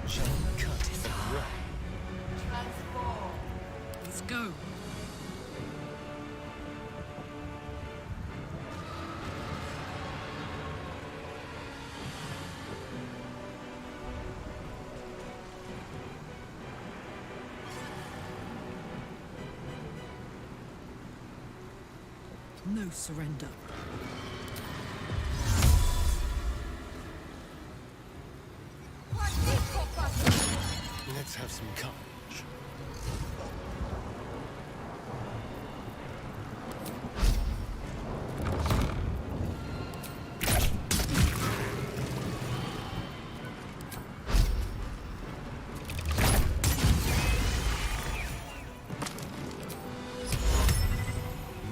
Chain cut and run. Let's go. No surrender. Let's have some courage.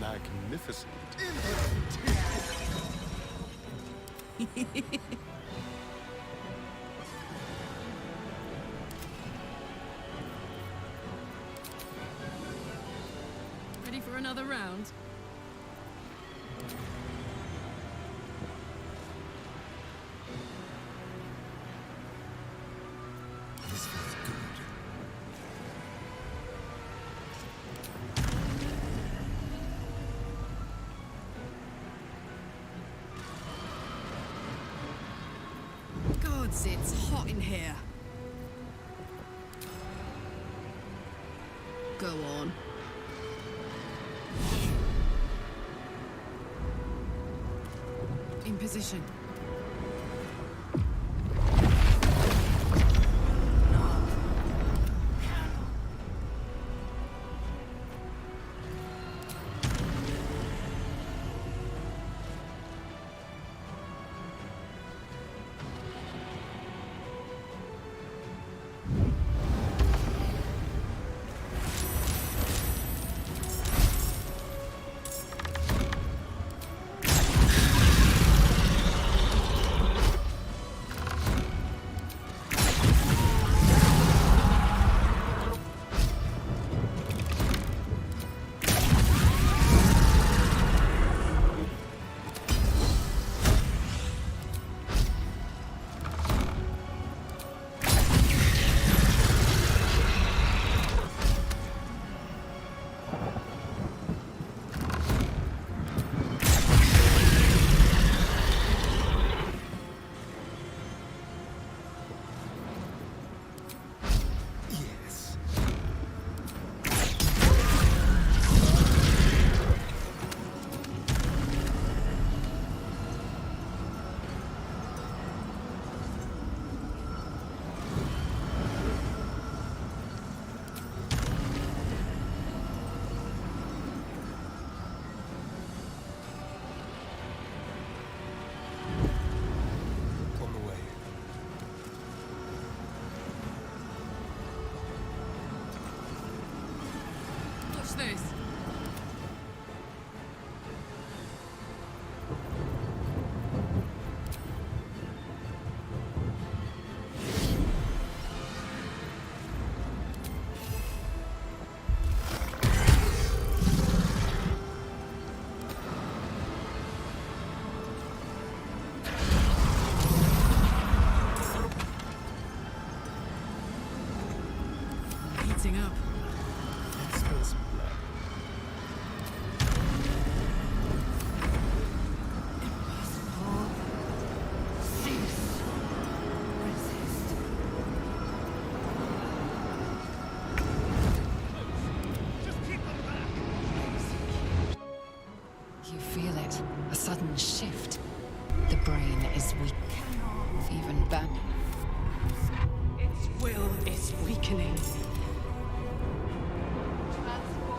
Magnificent. Ready for another round? This feels good. Gods, it's hot in here. Go on. In position. This. Heating up. Let's spill some blood. You feel it, a sudden shift. The brain is weak, even bad. Its will is weakening.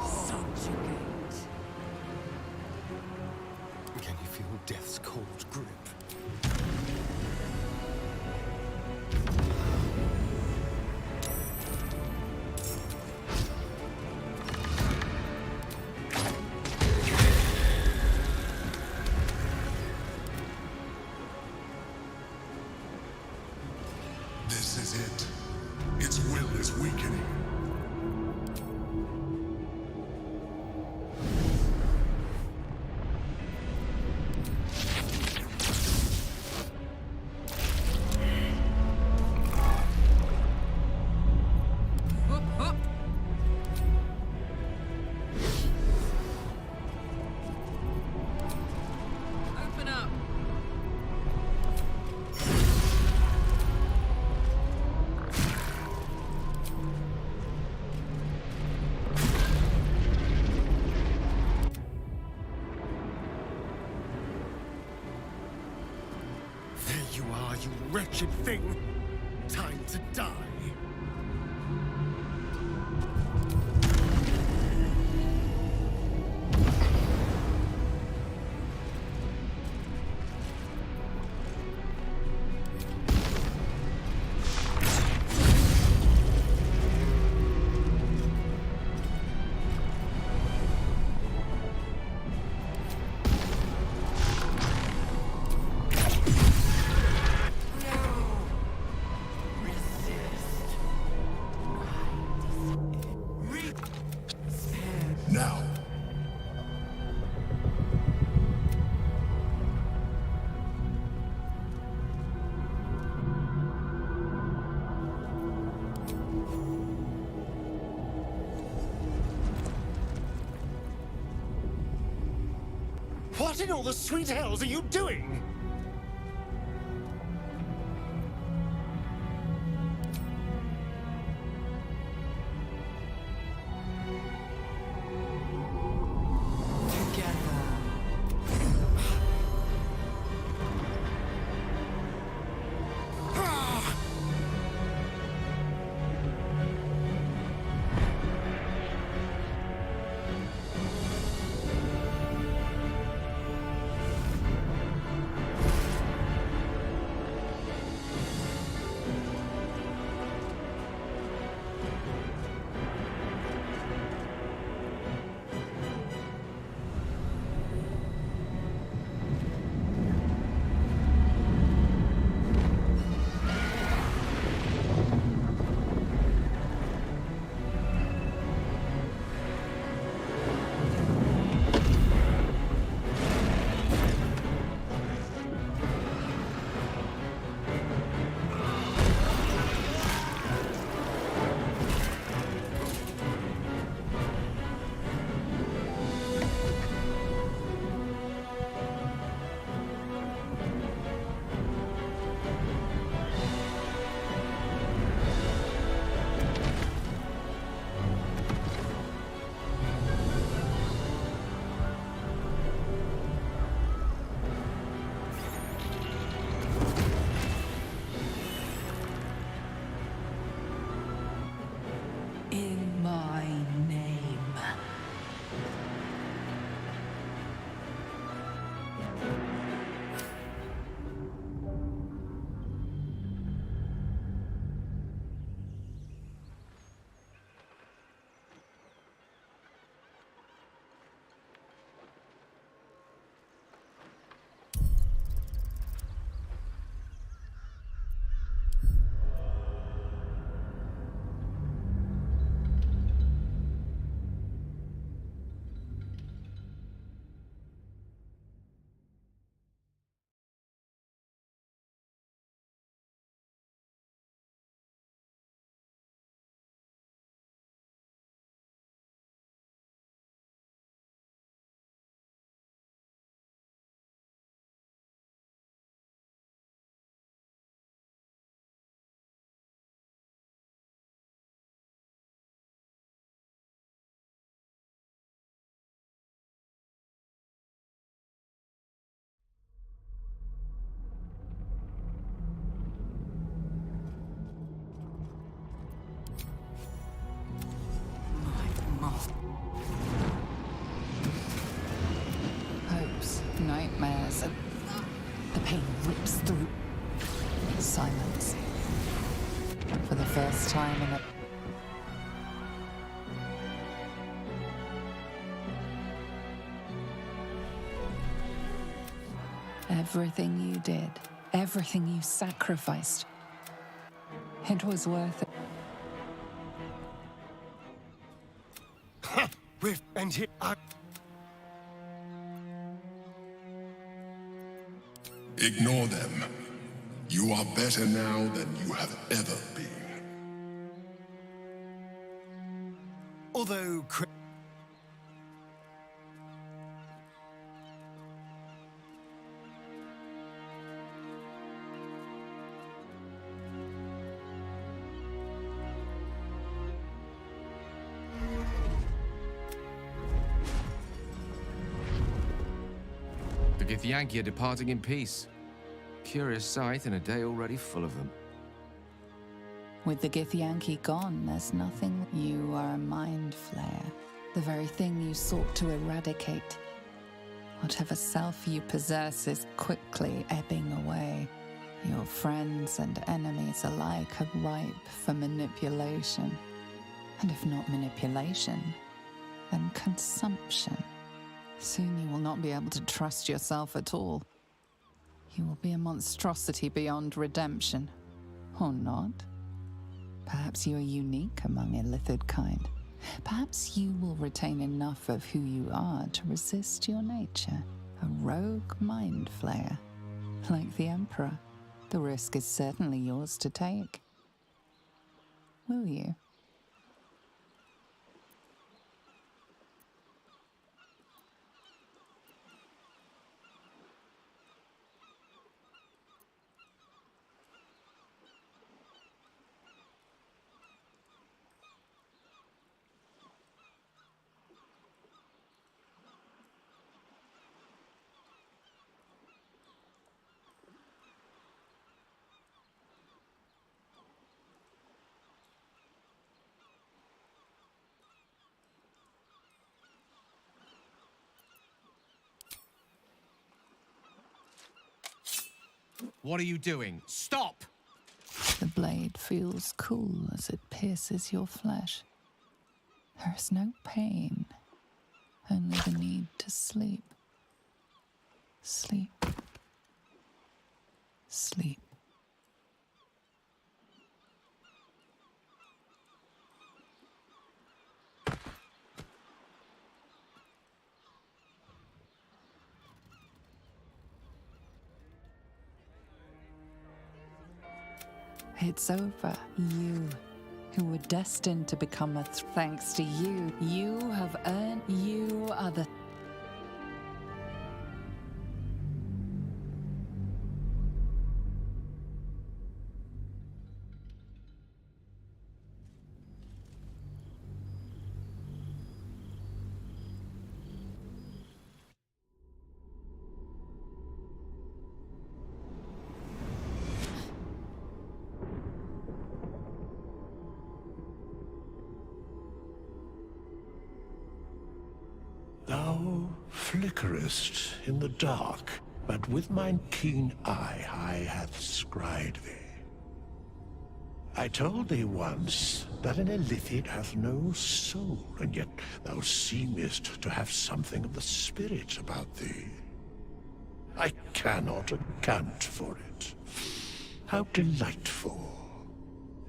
Subjugate. Can you feel death's cold grip? This is it. Its will is weakening. wretched thing. Time to die. Now. What in all the sweet hells are you doing? In my name. Hopes, nightmares, and the pain rips through. Silence. For the first time in a... Everything you did, everything you sacrificed, it was worth it. And here Ignore them. You are better now than you have ever been. although The Githyanki are departing in peace. curious sight in a day already full of them. With the Githyanki gone, there's nothing. You are a mind flayer, the very thing you sought to eradicate. Whatever self you possess is quickly ebbing away. Your friends and enemies alike are ripe for manipulation. And if not manipulation, then consumption. Soon you will not be able to trust yourself at all. You will be a monstrosity beyond redemption. Or not. Perhaps you are unique among illithid kind. Perhaps you will retain enough of who you are to resist your nature. A rogue mind flayer. Like the Emperor, the risk is certainly yours to take. Will you? What are you doing? Stop! The blade feels cool as it pierces your flesh. There is no pain, only the need to sleep. Sleep. Sleep. It's over. You, who were destined to become thanks to you. You have earned. You are the. Thou flickerest in the dark, but with mine keen eye I have scried thee. I told thee once that an illithid hath no soul, and yet thou seemest to have something of the spirit about thee. I cannot account for it. How delightful.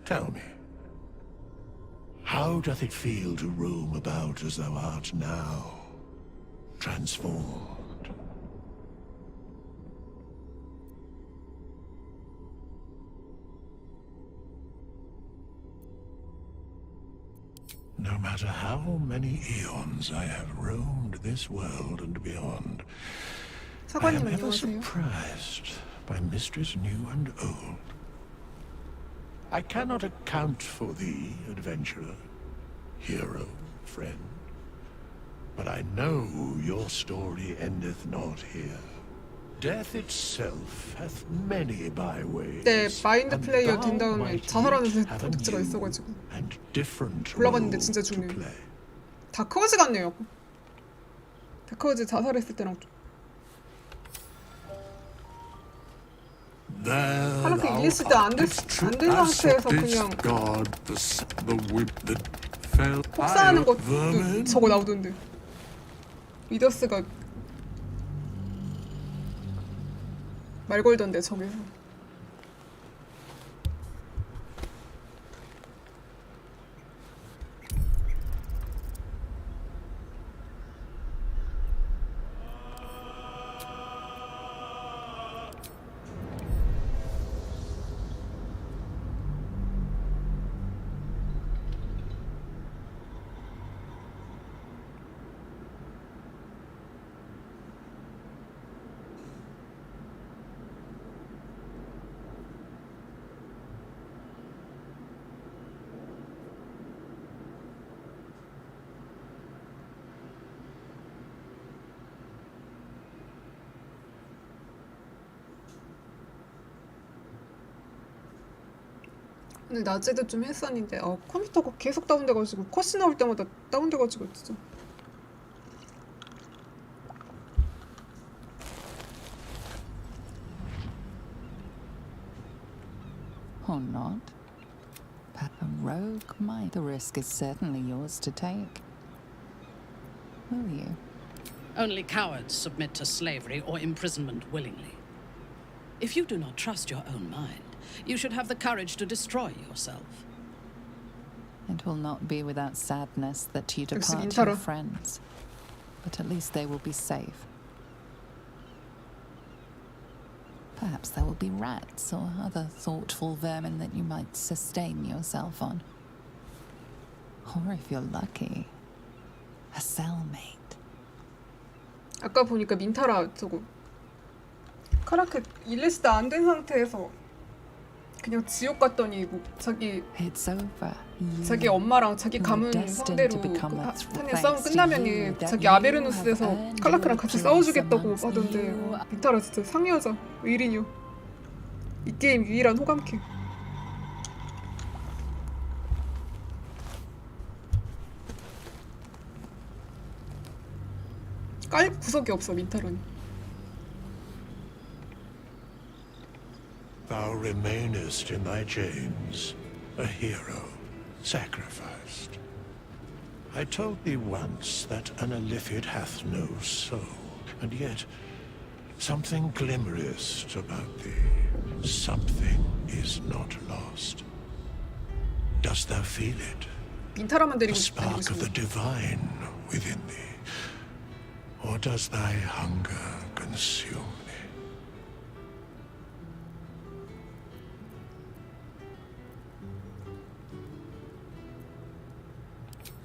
Tell me, how doth it feel to roam about as thou art now? Transformed. No matter how many eons I have roamed this world and beyond, I am 사관님 ever 안녕하세요. surprised by mysteries new and old. I cannot account for thee, adventurer, hero, friend. But I know your story endeth not here. Death itself hath many byways. 네, 마인드 and 플레이어 thou 된 다음에 might 자살하는 yet have a 선택지가 new 있어가지고 and different 골라봤는데 role 진짜 to 중요해. play. 다크워즈 같네요. 다크워즈 자살했을 때랑 There 하나씩 thou 이해했을 때 안 된 art true 상태에서 as 그냥 God, the whip that fell 폭사하는 것도 vermin. 저거 나오던데. 미더스가 말 걸던데 저기서. 오늘 낮에도 좀 했었는데 컴퓨터가 계속 다운돼가지고 컷이 나올 때마다 다운돼가지고 진짜. Or not. But a rogue might. The risk is certainly yours to take. Will you? Only cowards submit to slavery or imprisonment willingly. If you do not trust your own mind, you should have the courage to destroy yourself. It will not be without sadness that you 역시 depart your 민타라. friends. But at least they will be safe. Perhaps there will be rats or other thoughtful vermin that you might sustain yourself on. Or if you're lucky, a cellmate. 아까 보니까 민타라 저거 카라크 일레시다 안 된 상태에서 그냥 지옥 갔더니 뭐 자기 It's over. 자기 엄마랑 자기 가문 상대로 그 한해 싸움 끝나면은 자기 아베르누스에서 칼라크랑 같이 싸워주겠다고 하던데 민타라 진짜 상여자 왜 이리뇨. 이 게임 유일한 호감캐. 깔 구석이 없어 민타라는. Thou remainest in thy chains, a hero, sacrificed. I told thee once that an illithid hath no soul, and yet something glimmerest about thee. Something is not lost. Dost thou feel it? 민타라만 The 데리고 spark 다니고 of the 싶어. divine within thee? Or does thy hunger consume thee?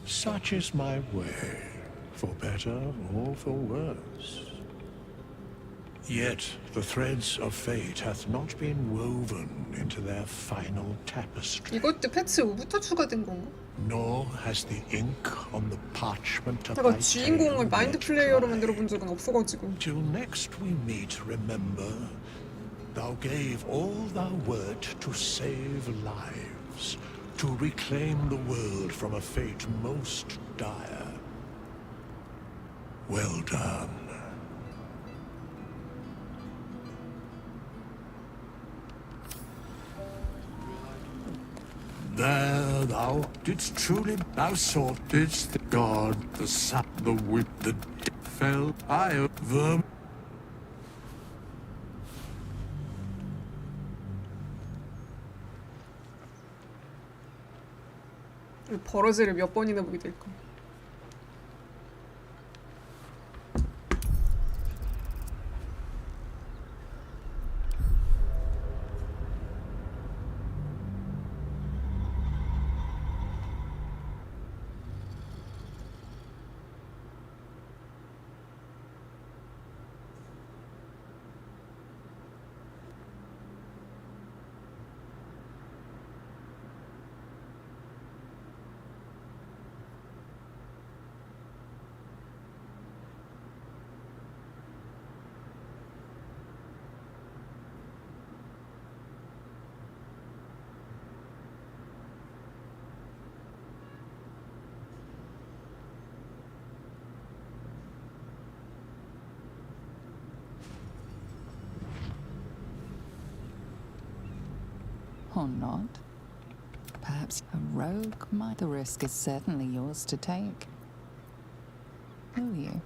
Such is my way, for better or for worse. Yet the threads of fate hath not been woven into their final tapestry, 이것도 패치 5부터 추가된 건가? nor has the ink on the parchment of 제가 thy 주인공을 tale 마인드 yet 플레이어로 dried. 만들어 본 적은 없어가지고. Till next we meet, remember, thou gave all thou wert to save lives, to reclaim the world from a fate most dire. Well done. There thou didst truly, thou soughtest the god, the sun, the wind, the death fell, I verm. 버러지를 몇 번이나 보게 될까? Or not. Perhaps a rogue might. The risk is certainly yours to take. Will you?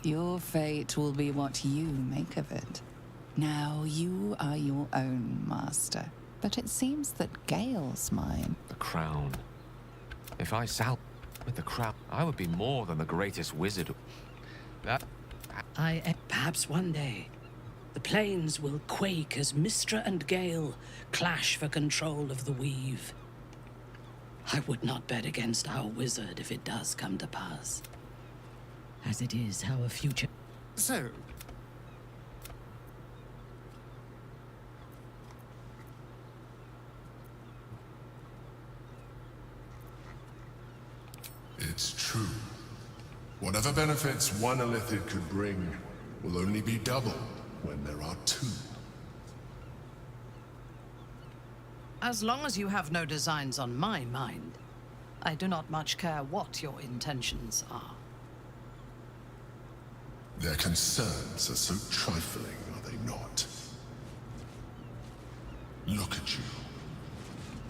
Your fate will be what you make of it. Now you are your own master. But it seems that Gale's mine. The crown. If I sal with the crown, I would be more than the greatest wizard. That Perhaps one day, the plains will quake as Mistra and Gale clash for control of the weave. I would not bet against our wizard if it does come to pass. As it is, our future. So, It's true. Whatever benefits one Illithid could bring will only be double when there are two. As long as you have no designs on my mind, I do not much care what your intentions are. Their concerns are so trifling, are they not? Look at you.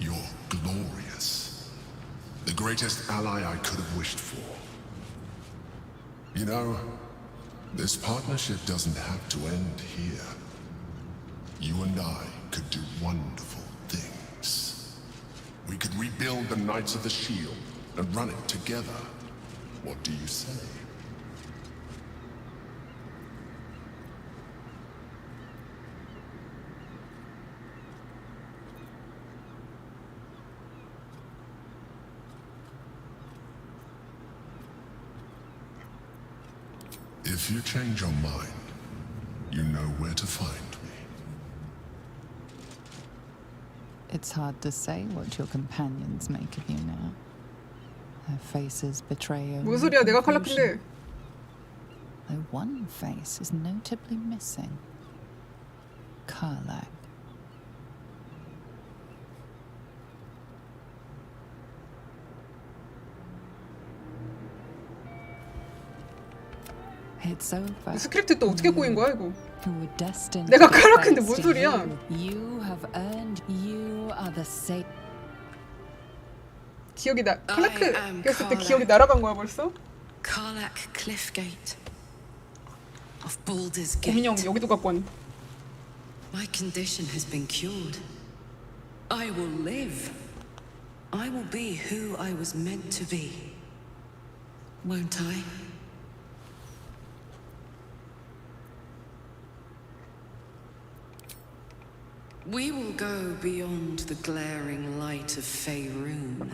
You're glorious. The greatest ally I could have wished for. You know, this partnership doesn't have to end here. You and I could do wonderful things. We could rebuild the Knights of the Shield and run it together. What do you say? If you change your mind, you know where to find me. It's hard to say what your companions make of you now. Their faces betray only 무슨 소리야? 내가 confusion. 칼라크인데. Though one face is notably missing. Karlach. It's over. 스크립트 또 어떻게 꼬인 거야 이거? Who were destined 내가 to be 칼라크인데 faced 뭔 to 소리야? You have earned. You are the saint. 기억이 나. 칼라크 am 꼈을 때 Karlach. 기억이 날아간 거야 벌써? Karlach Cliffgate of Baldur's 고민형 Gate. 여기도 갖고 왔네. My condition has been cured. I will live. I will be who I was meant to be. Won't I? We will go beyond the glaring light of Faerun,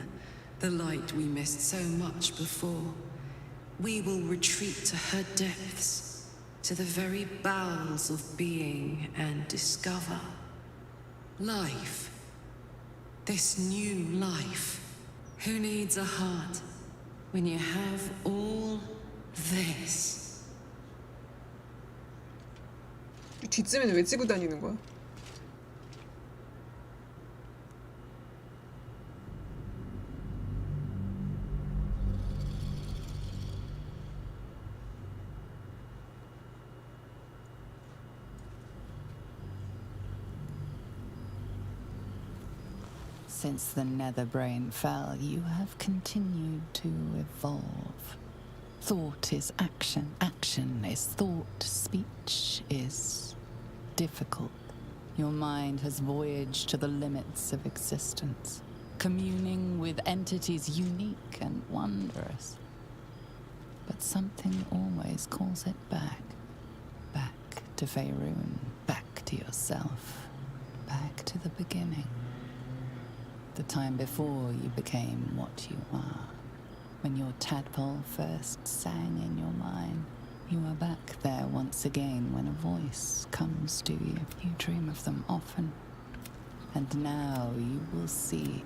the light we missed so much before. We will retreat to her depths, to the very bowels of being, and discover life. This new life. Who needs a heart when you have all this? 뒷쯤에는 왜 찌고 다니는 거야? Since the nether brain fell, you have continued to evolve. Thought is action, action is thought, speech is difficult. Your mind has voyaged to the limits of existence, communing with entities unique and wondrous. But something always calls it back. Back to Faerun, back to yourself, back to the beginning. The time before you became what you are. When your tadpole first sang in your mind. You are back there once again when a voice comes to you. You dream of them often. And now you will see.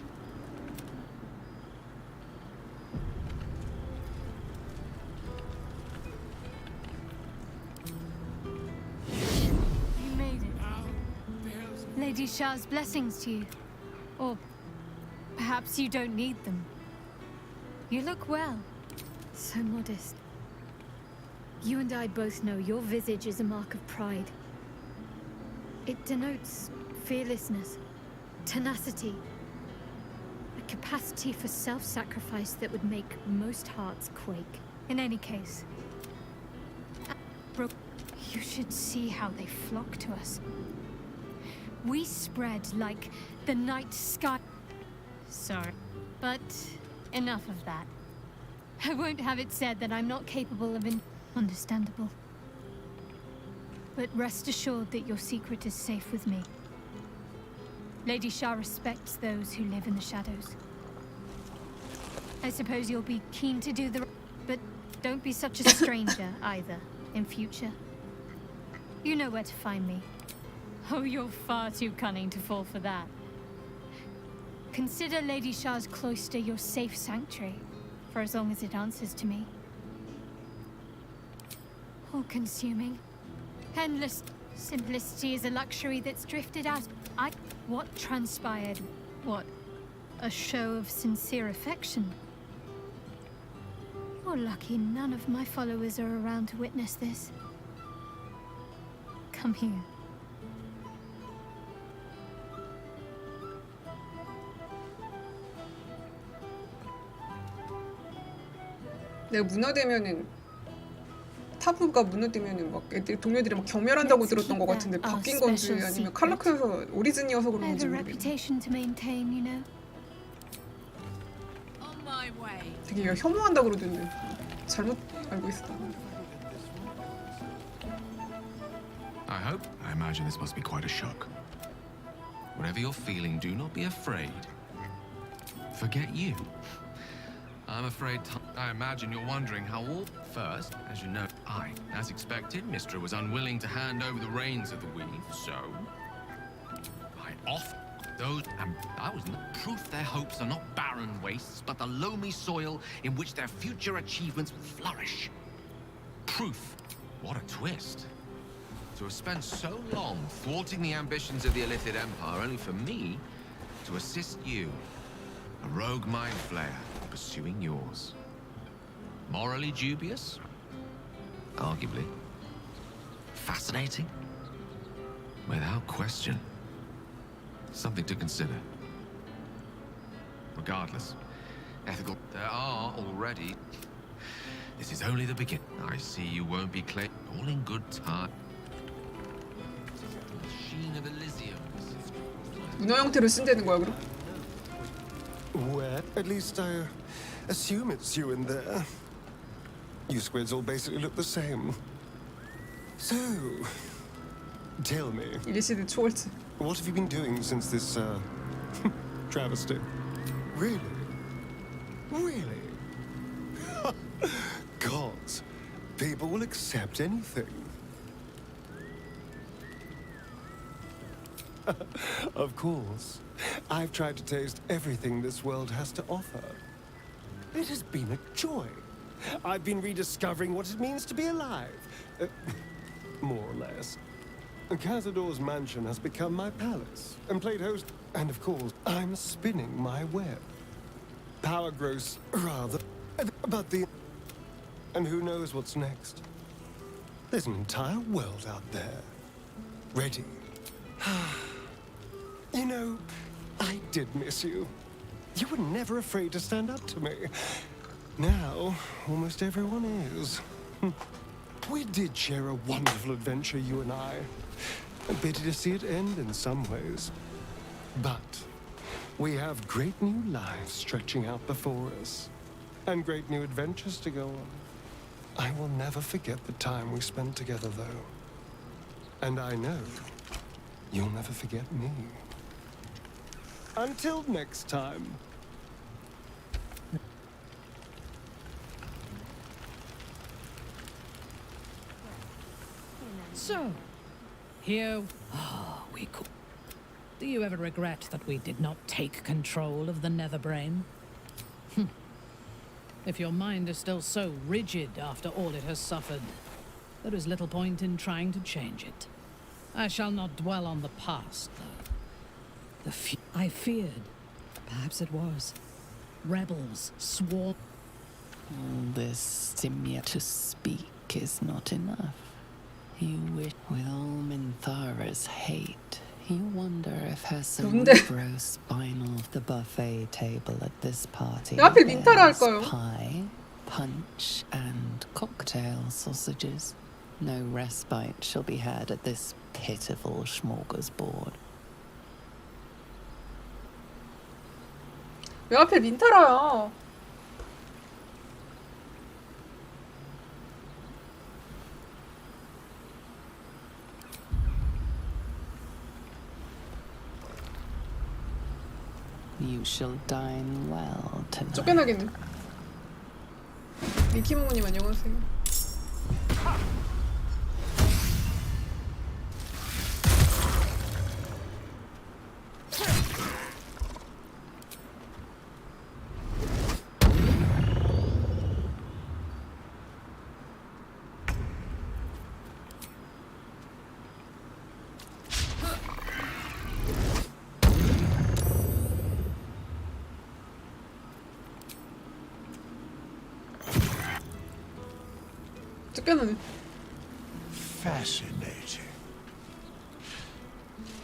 You made it. Lady Shah's blessings to you. Or perhaps you don't need them. You look well. So modest. You and I both know your visage is a mark of pride. It denotes fearlessness, tenacity, a capacity for self-sacrifice that would make most hearts quake. In any case, you should see how they flock to us. We spread like the night sky. Sorry, but enough of that. I won't have it said that I'm not capable of understandable. But rest assured that your secret is safe with me. Lady Shah respects those who live in the shadows. I suppose you'll be keen to do the... But don't be such a stranger either, in future. You know where to find me. Oh, you're far too cunning to fall for that. Consider Lady Shah's cloister your safe sanctuary, for as long as it answers to me. all-consuming. Endless simplicity is a luxury that's drifted out. What transpired? What? A show of sincere affection? You're lucky none of my followers are around to witness this. Come here. 내가 무너되면은 타부가 무너지면은 막 애들 동료들이 막 경멸한다고 들었던 것 같은데 바뀐 건지 아니면 칼라크에서 오리진이어서 그런 건지 모르겠네. 되게 혐오한다 그러던데 잘못 알고 있어. I imagine this must be quite a shock. Whatever you're feeling, do not be afraid. Forget you. I'm afraid I imagine you're wondering how all... First, as you know, as expected, Mistra was unwilling to hand over the reins of the weave, so... I offered those... And I was proof their hopes are not barren wastes, but the loamy soil in which their future achievements will flourish. Proof. What a twist. To have spent so long thwarting the ambitions of the Illithid Empire, only for me to assist you, a rogue mind flayer, pursuing yours. Morally dubious? Arguably. Fascinating? Without question. Something to consider. Regardless, ethical... There are already... This is only the beginning. I see you won't be claimed. All in good time. Machine of Elysium. 문어 형태로 쓴다는 거야 그럼? Where? At least I assume it's you in there. You squids all basically look the same. So, tell me, 일시드 초월트. what have you been doing since this, travesty? Really? Really? Gods, people will accept anything. Of course. I've tried to taste everything this world has to offer. It has been a joy. I've been rediscovering what it means to be alive. More or less. Cazador's mansion has become my palace, and played host... And of course, I'm spinning my web. Power grows, rather. But the... And who knows what's next? There's an entire world out there. Ready. You know, I did miss you. You were never afraid to stand up to me. Now, almost everyone is. We did share a wonderful adventure, you and I. A pity to see it end in some ways. But we have great new lives stretching out before us. And great new adventures to go on. I will never forget the time we spent together, though. And I know you'll never forget me. Until next time. So, here we could. Do you ever regret that we did not take control of the Netherbrain? If your mind is still so rigid after all it has suffered, there is little point in trying to change it. I shall not dwell on the past, though. I feared, perhaps it was, rebels swarm. All this simia to speak is not enough. You wish with all Minthara's hate, you wonder if her cerebrospinal the buffet table at this party 앞에 민타라 할까요? pie, punch, and cocktail sausages. No respite shall be had at this pitiful smorgasbord. 왜 하필 민타라야? You shall dine well tonight. 쫓겨나겠네. 미키모모님 안녕하세요. 쫓겨나네. Fascinating.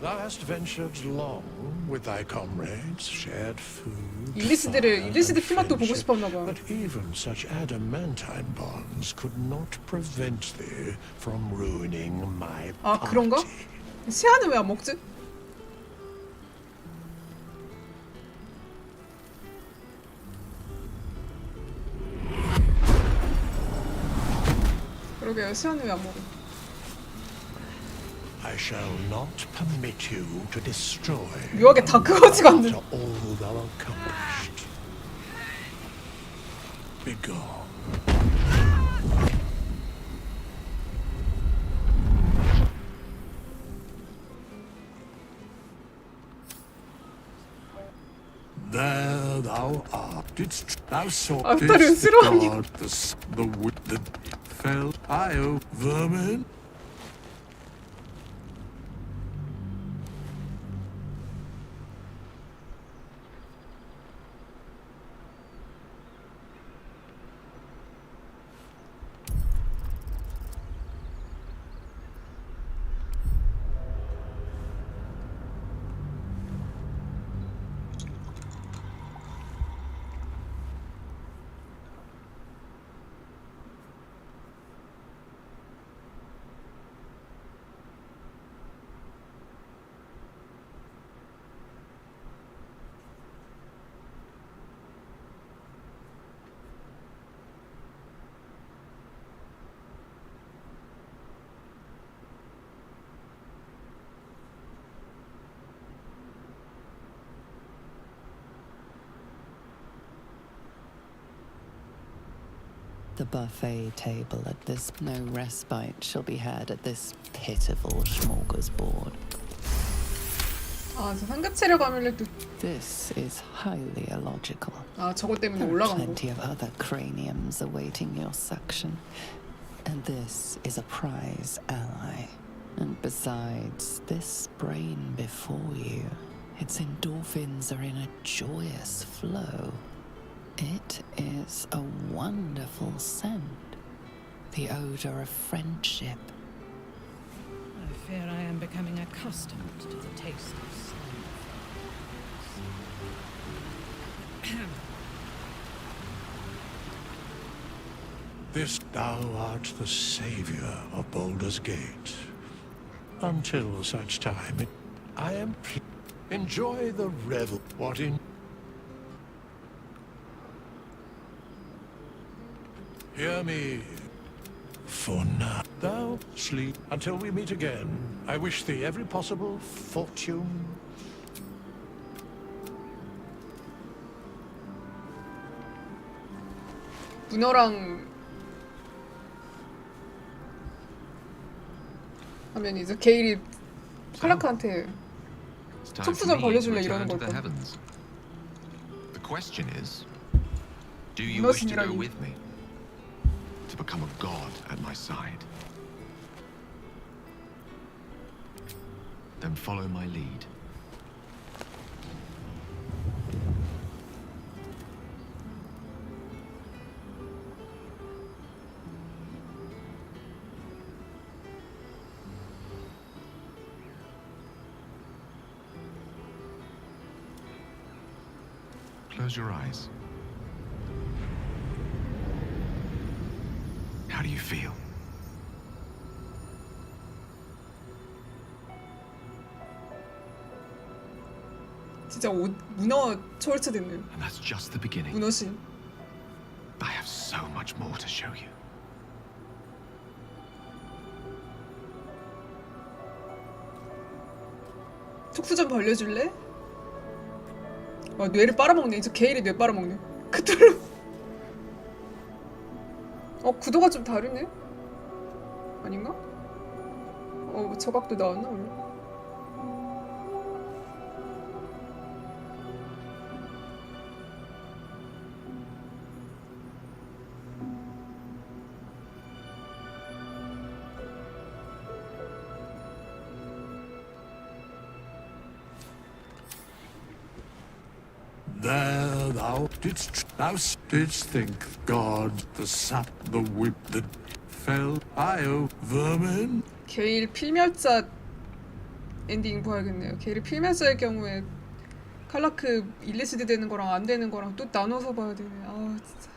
Thou hast ventured long with thy comrades, shared food. 율리시드 피맛도 보고 싶었나 봐. But even such adamantine bonds could not prevent thee from ruining my 아, party. 그런가? 시아는 왜 안 먹지? 그러게요. 시아는 왜 안 먹어? I shall not permit you to destroy 묘하게 다크워지가 안 돼. after all thou accomplished. Begone. There thou art. Didst thou saw 아스타리온 this 싫어합니다. god, the wit that fell Io vermin? The buffet table at this, no respite shall be had at this pitiful smorgasbord. 아, 저 삼겹체력 아뮬렛도. This is highly illogical. 아, 저것 때문에 There are 올라간 거. plenty of other craniums awaiting your suction. And this is a prize ally. And besides, this brain before you, its endorphins are in a joyous flow. It is a wonderful scent. The odor of friendship. I fear I am becoming accustomed to the taste of slime. This thou art the savior of Baldur's Gate. Until such time, I am enjoy the revel. What in? Hear me. For now, thou sleep until we meet again. I wish thee every possible fortune. 문어랑 하면 이제 게일이 칼라크한테 It's time 촉수 for 좀 me to 벌려줄래 이러는 return to the 걸까? heavens. The question is, do you 문어 wish to go 신이라니. with me? To become a god at my side? Then follow my lead. Close your eyes. How do you feel? 진짜 문어 초월체 됐네. And that's just the beginning. 문어신. I have so much more to show you. 촉수 좀 벌려줄래? 와, 뇌를 빨아먹네. 이제 게일이 뇌 빨아먹네. 그틀로. 구도가 좀 다르네? 아닌가? 저 각도 나왔나 원래? There thou didst think God, the sap, the whip that fell. I vermin. 게일 필멸자 엔딩 봐야겠네요. 게일 필멸자의 경우에 칼라크 일리시드 되는 거랑 안 되는 거랑 또 나눠서 봐야 되네. 아 진짜.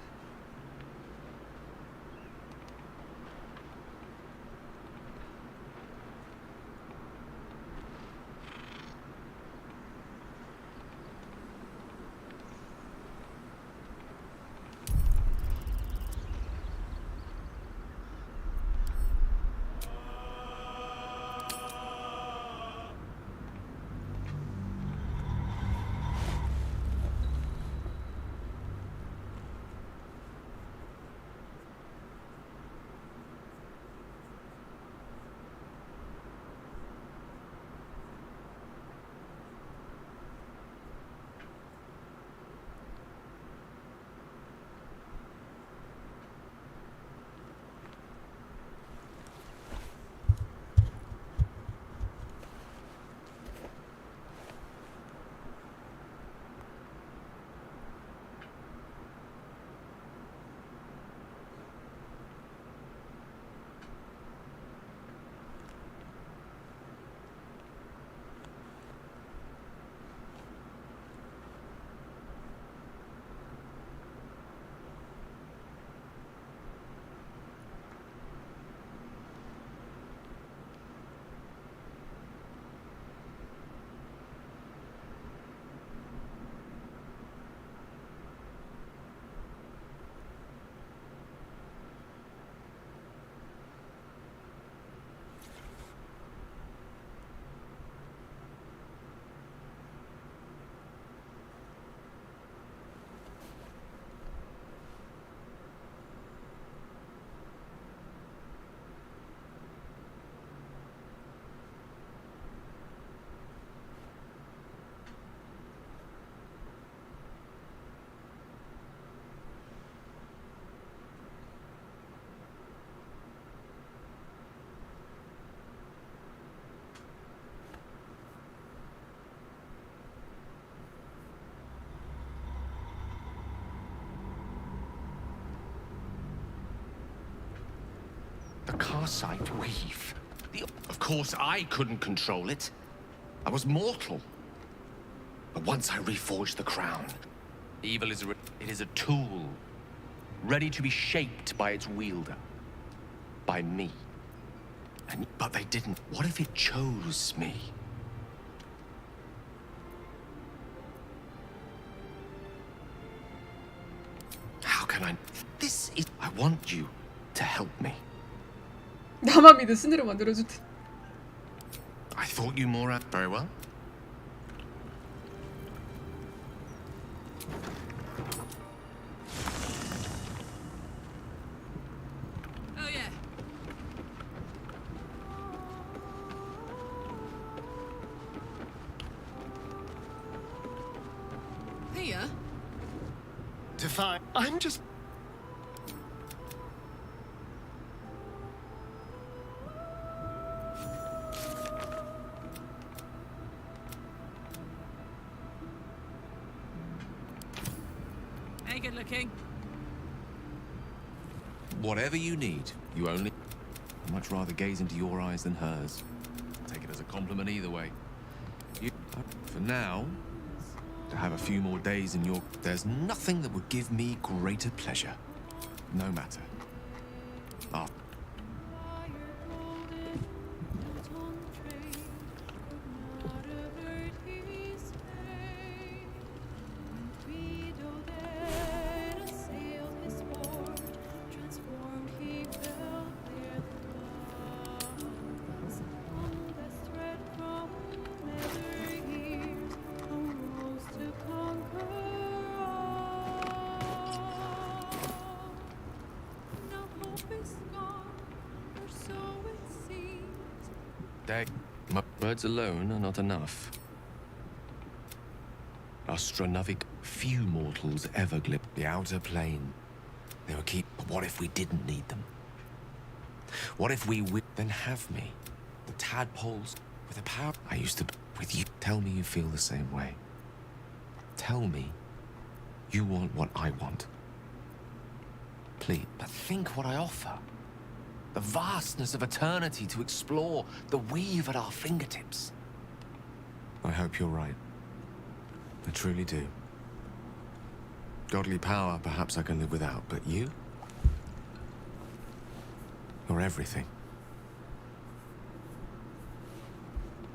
The Karsite weave. Of course, I couldn't control it. I was mortal. But once I reforged the crown, evil is it is a tool, ready to be shaped by its wielder, by me. But they didn't. What if it chose me? How can I? This is. I want you to help me. 나만 믿은 신으로 만들어줄 테. I thought you more out. Very well. Oh yeah. Here. Define. I'm just. Hey, good looking. Whatever you need, you only. I'd much rather gaze into your eyes than hers. Take it as a compliment either way. For now, to have a few more days in your. There's nothing that would give me greater pleasure. No matter. Ah. My words alone are not enough. Astronavik, few mortals ever glip the outer plane. They will keep. But what if we didn't need them? What if we then have me? The tadpoles with the power I used to with you. Tell me you feel the same way. Tell me you want what I want. Please, but think what I offer. the vastness of eternity to explore, the weave at our fingertips. I hope you're right. I truly do. Godly power, perhaps I can live without, but you? You're everything.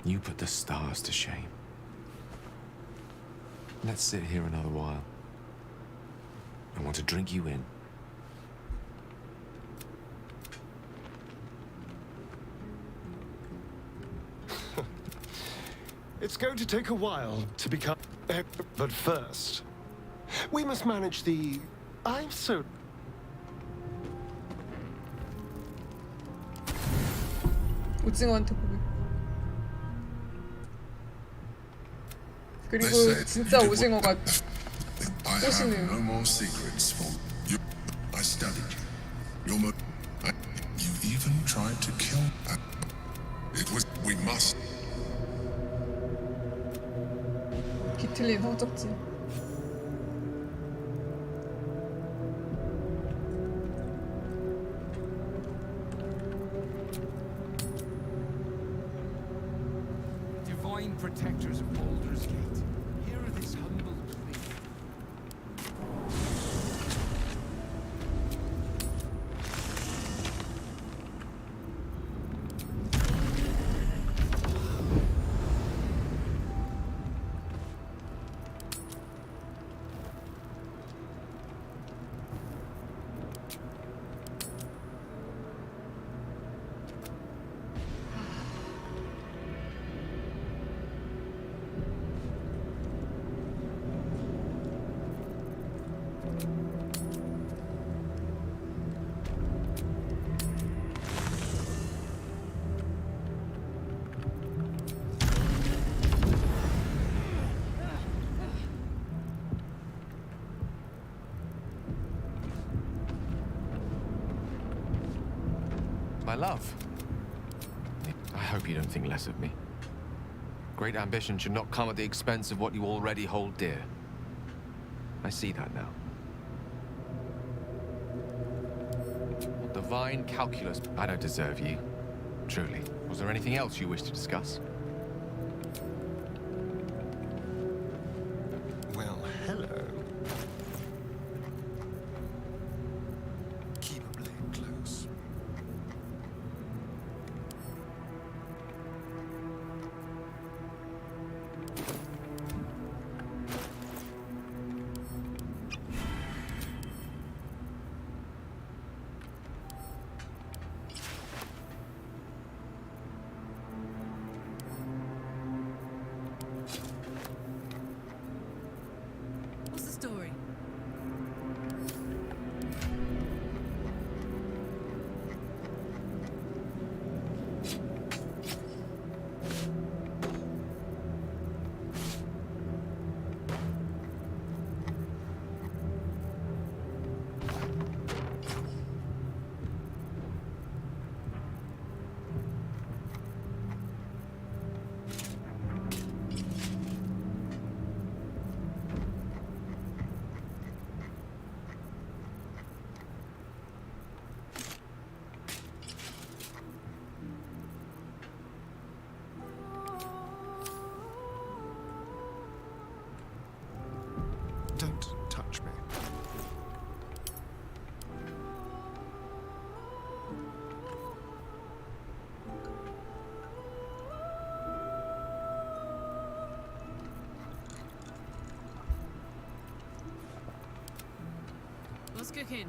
You put the stars to shame. Let's sit here another while. I want to drink you in. It's going to take a while to become... But first, we must manage the... I'm so... 오징어한테 고백. 그리고 They said 진짜 you did 오징어가 I 꼬시네요. have no more secrets from you. I studied you. You even tried to kill. It was. We must. 비틀린 성적지. Divine protectors of Baldur's Gate, hear this humble plea. My love. I hope you don't think less of me. Great ambition should not come at the expense of what you already hold dear. I see that now. What divine calculus. I don't deserve you. Truly. Was there anything else you wish to discuss? Well, hello. Keep a blade close. What's the story? Don't touch me. What's cooking?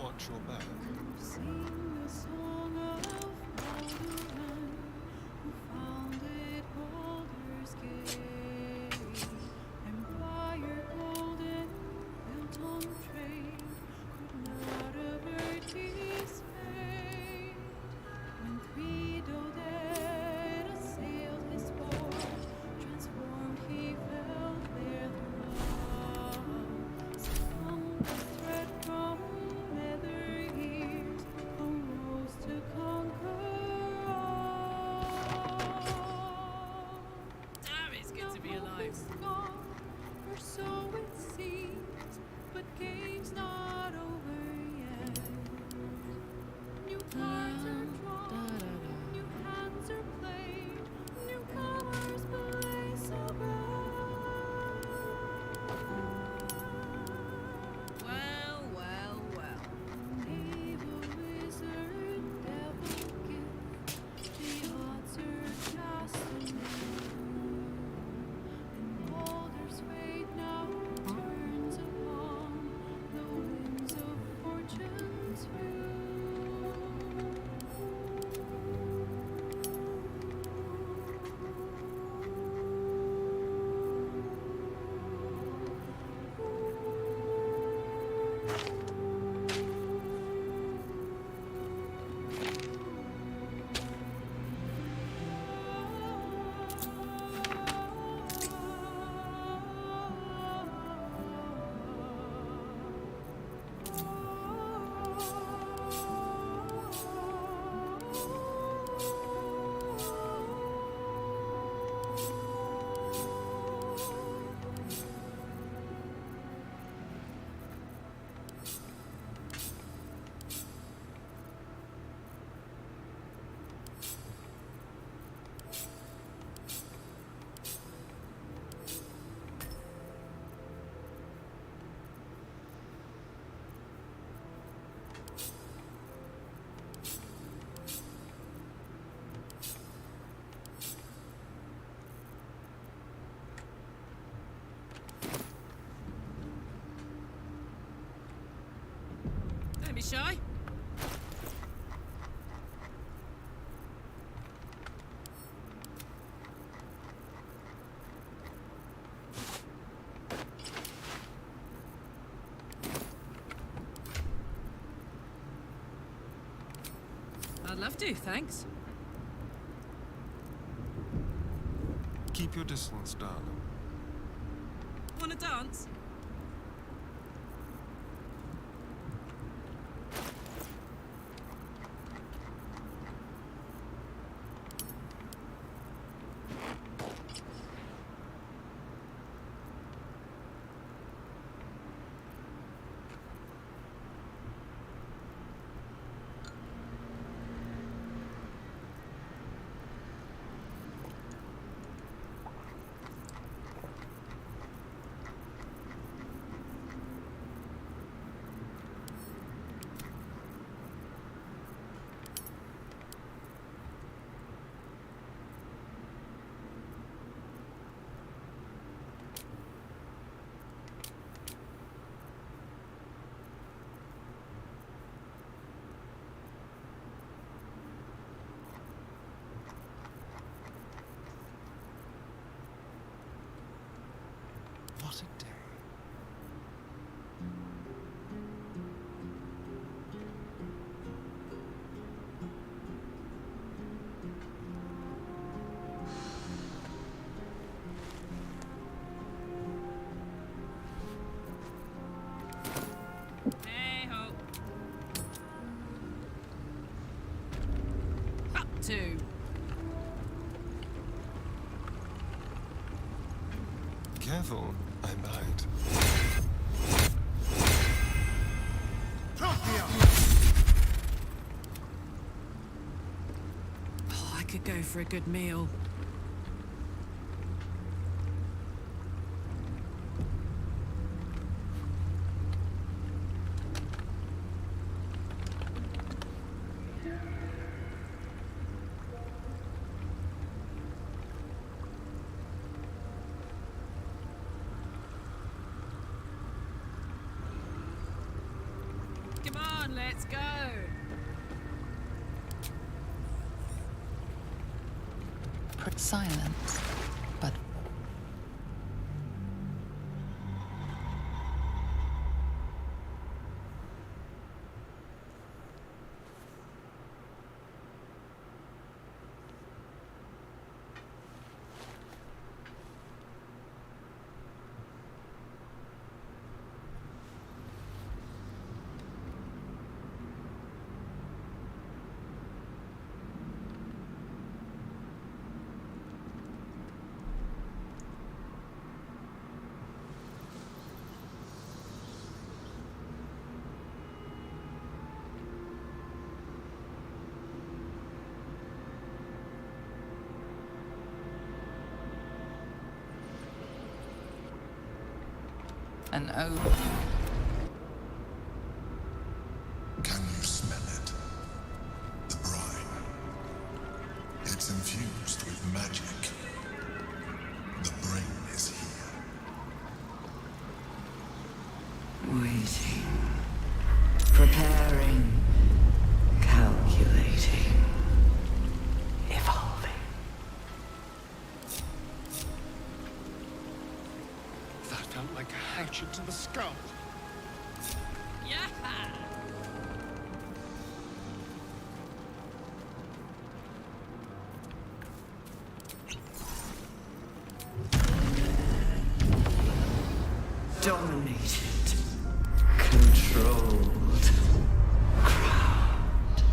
Watch your back. When three shy? I'd love to, thanks. Keep your distance, darling. Wanna dance? What a day. Hey ho. Up to. Careful, I might. Oh, I could go for a good meal. Come on, let's go. Silence, but an oath. Can you smell it? The brine. It's infused with magic. The brain is here. Waiting. Preparing. Calculating. Evolving. That felt like a hatchet to the skull. Yeah. Dominated. Controlled. Crowned.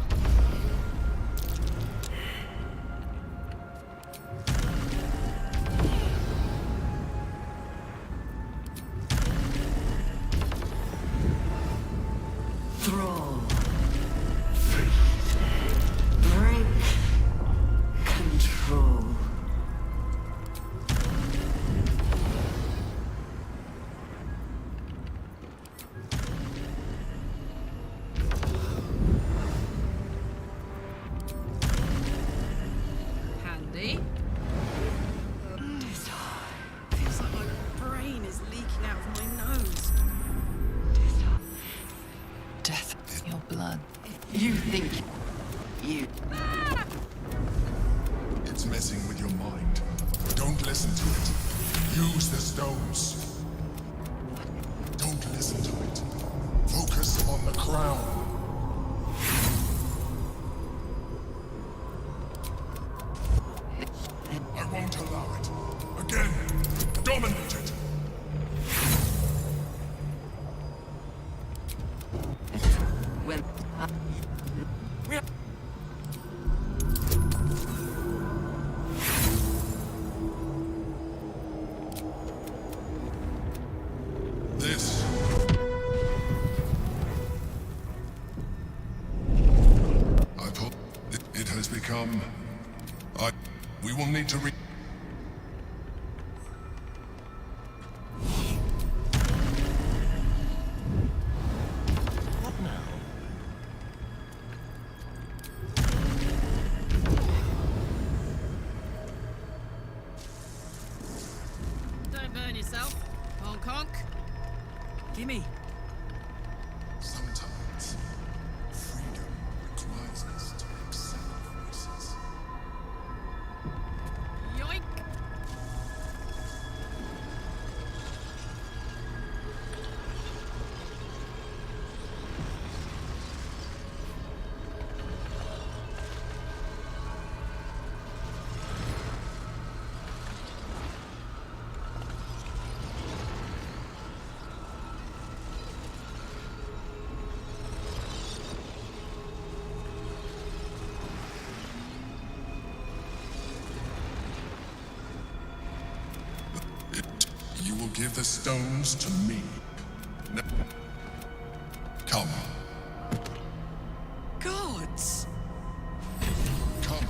Thrall. Freed. Break. Control. You think you... It's messing with your mind. Don't listen to it. Use the stones. Don't listen to it. Focus on the crown. I won't allow it. Again, dominate it. When... This. I pull. It has become. We will need to re. What now? Don't burn yourself, Hong Kong. Gimme. Sometimes freedom requires us to make sacrifices. Yoink. You will give the stones to me. No. Come. Gods. Come.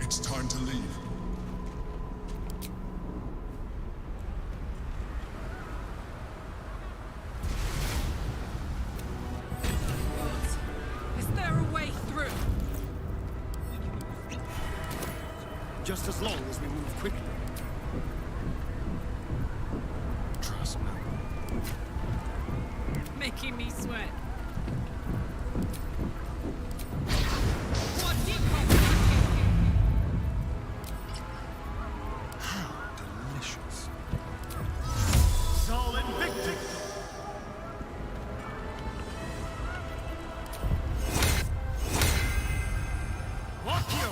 It's time to leave. Is there a way through? Just as long as we move quickly. Trust me. Making me sweat. What do you call How delicious. Sol Invictus! Walk you!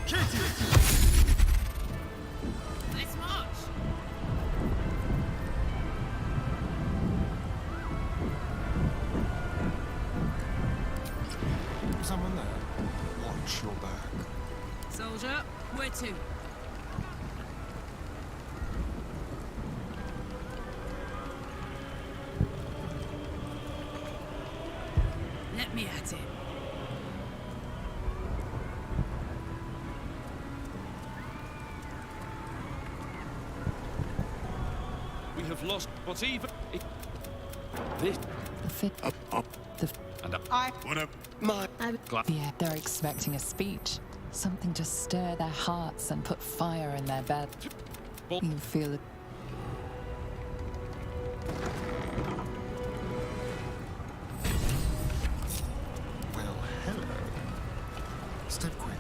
Kitty! Nice march. Someone there. Watch your back. Soldier, where to? Let me at it. We have lost what's even. This. The fit. The Whatever. yeah, they're expecting a speech. Something to stir their hearts and put fire in their bed. You feel it. Well, hello. Step quick.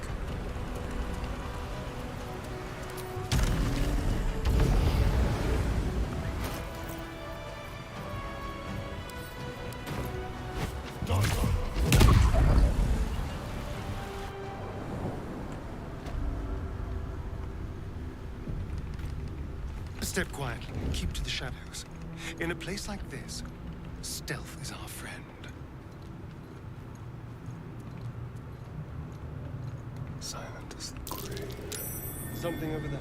Step quietly. Keep to the shadows. In a place like this, stealth is our friend. Silent as the grave. Something over there.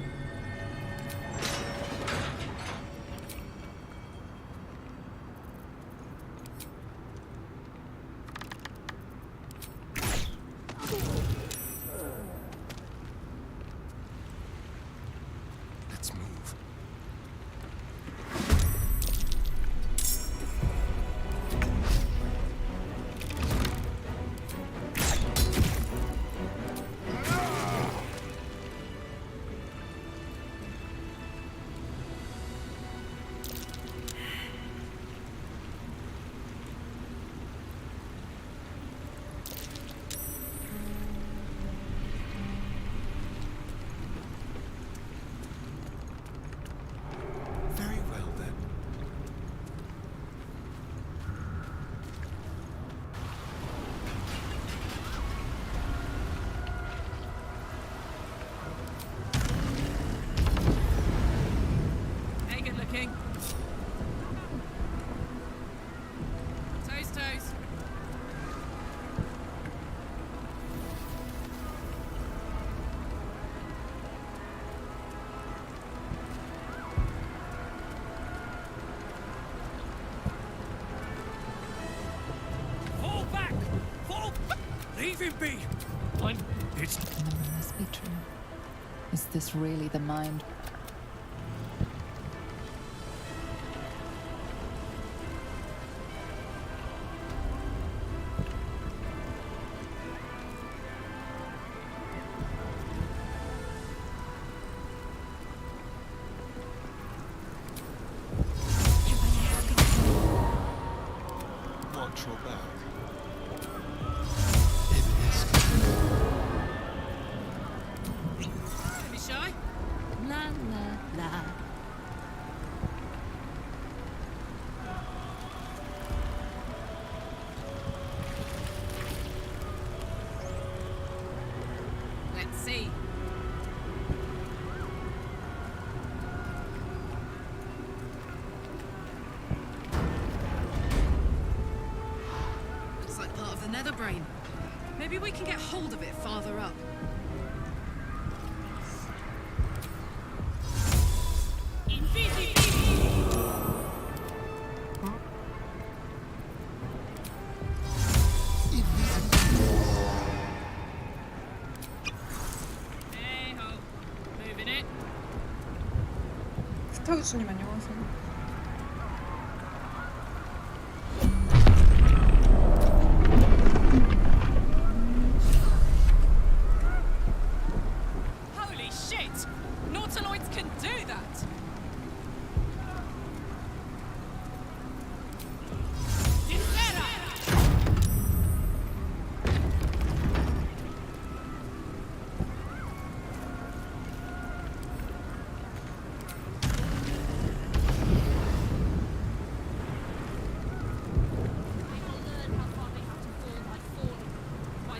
Let's move. be. It's It must be true. Is this really the mind? Watch your back. Don't be shy. La la la. Let's see. Looks like part of the nether brain. Maybe we can get hold of it farther up. Hey ho. Moving it. 스타우스님 안녕하세요. Holy shit! Nautiloids can do that! Defera!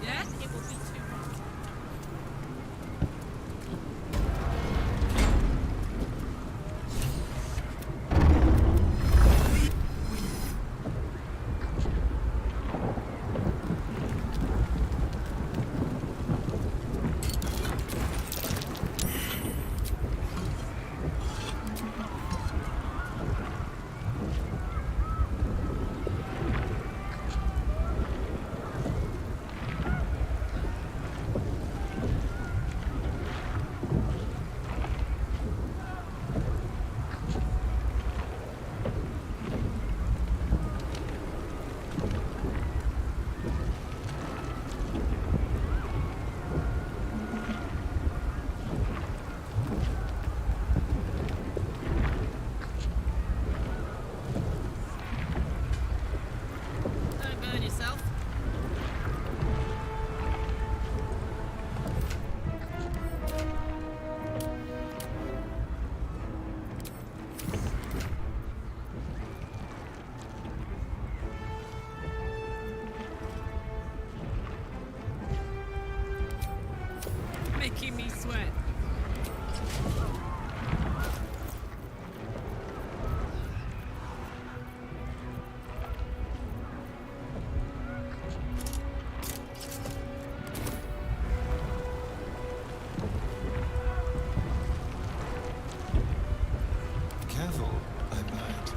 Yes? It will be too hard. Don't burn yourself. Making me sweat. Careful, I might.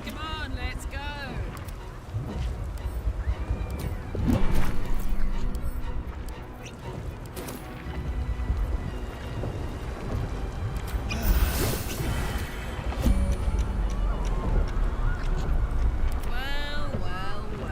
Come on, let's go. Well, well, well.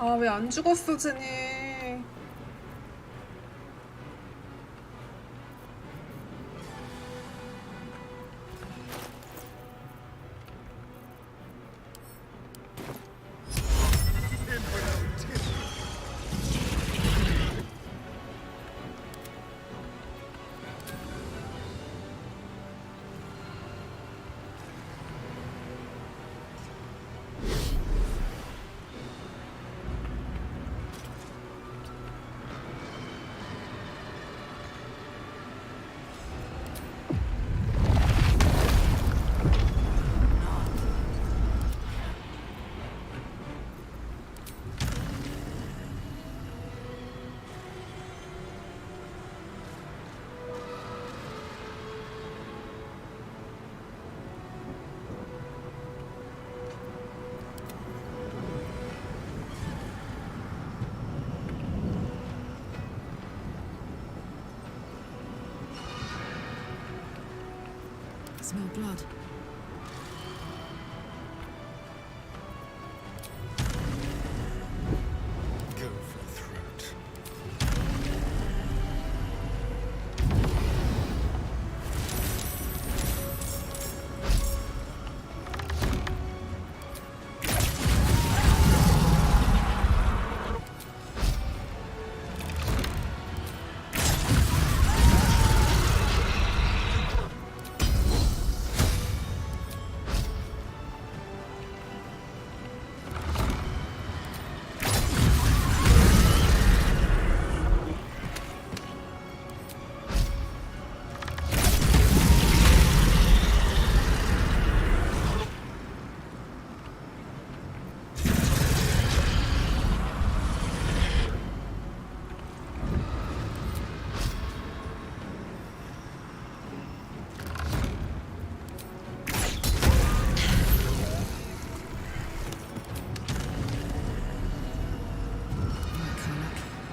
아, 왜 안 죽었어, 쟤네. Smell blood. Go for the throat.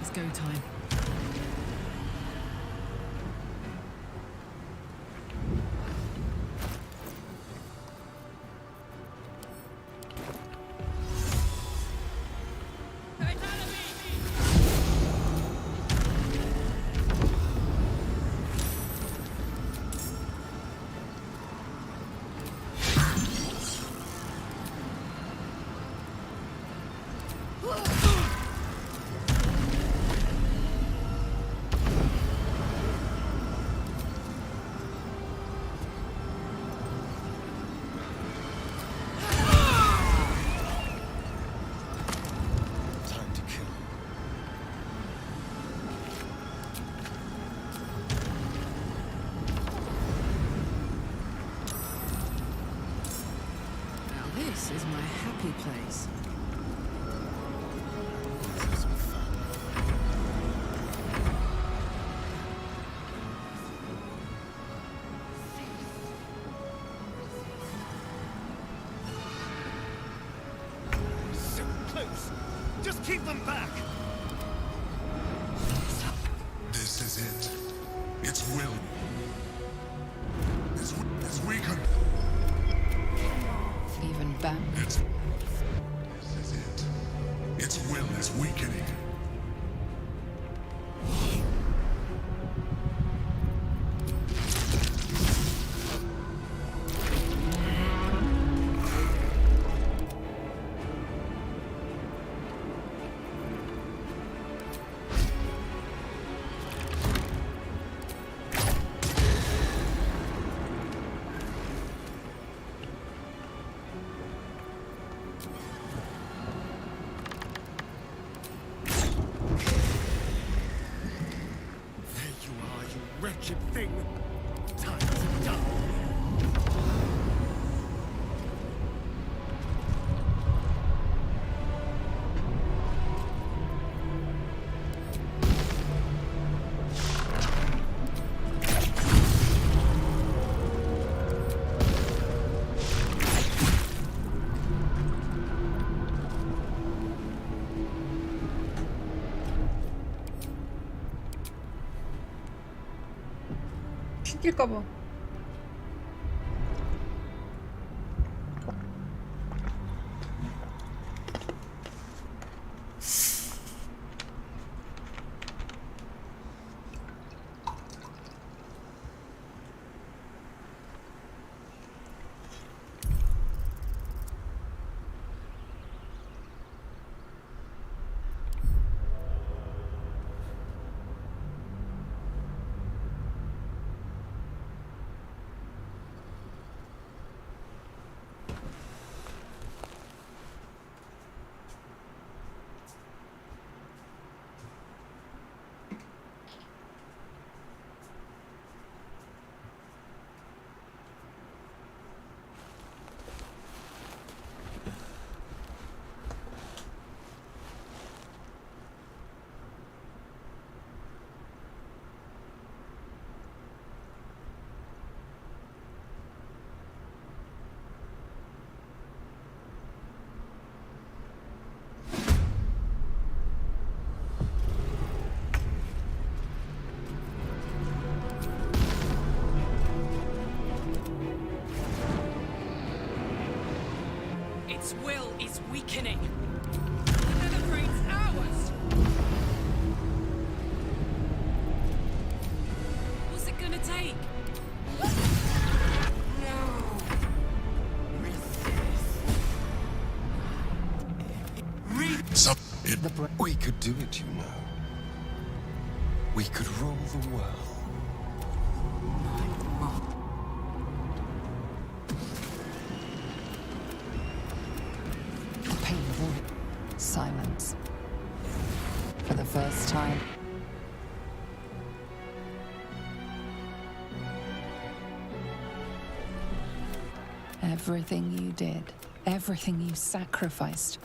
It's go time. Time to kill. Now this is my happy place. This is some fun. So close. Just keep them back. This is it. Its will. It's weakened. Even back. This is it. Its will is weakening. There you are, you wretched thing. Time to die. 튕길까봐. God's will is weakening. The Netherbrain's ours. What's it gonna take? We could do it, you know. We could rule the world. Painful silence. For the first time. Everything you did, everything you sacrificed.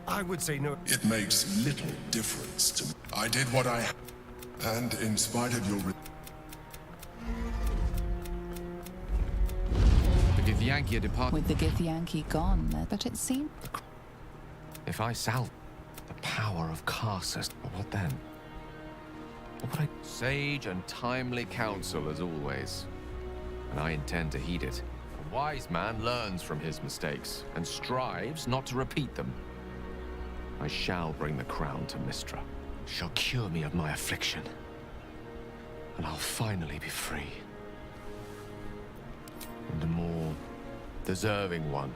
I would say no. It makes little difference to me. I did what I... And in spite of your... The Githyanki are departed. With the Githyanki gone, but it seemed... If I salve the power of Karsus, what then? What would I... Sage and timely counsel, as always. And I intend to heed it. A wise man learns from his mistakes, and strives not to repeat them. I shall bring the crown to Mystra. Shall cure me of my affliction. And I'll finally be free. And a more deserving one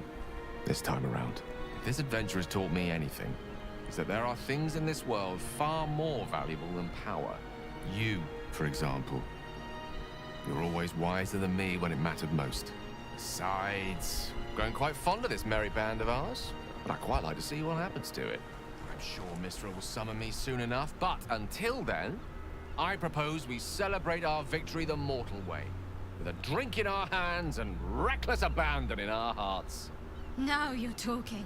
this time around. If this adventure has taught me anything, is that there are things in this world far more valuable than power. You, for example. You're always wiser than me when it mattered most. Besides, I'm growing quite fond of this merry band of ours, but I'd quite like to see what happens to it. I'm sure Mystra will summon me soon enough, but until then, I propose we celebrate our victory the mortal way, with a drink in our hands and reckless abandon in our hearts. Now you're talking.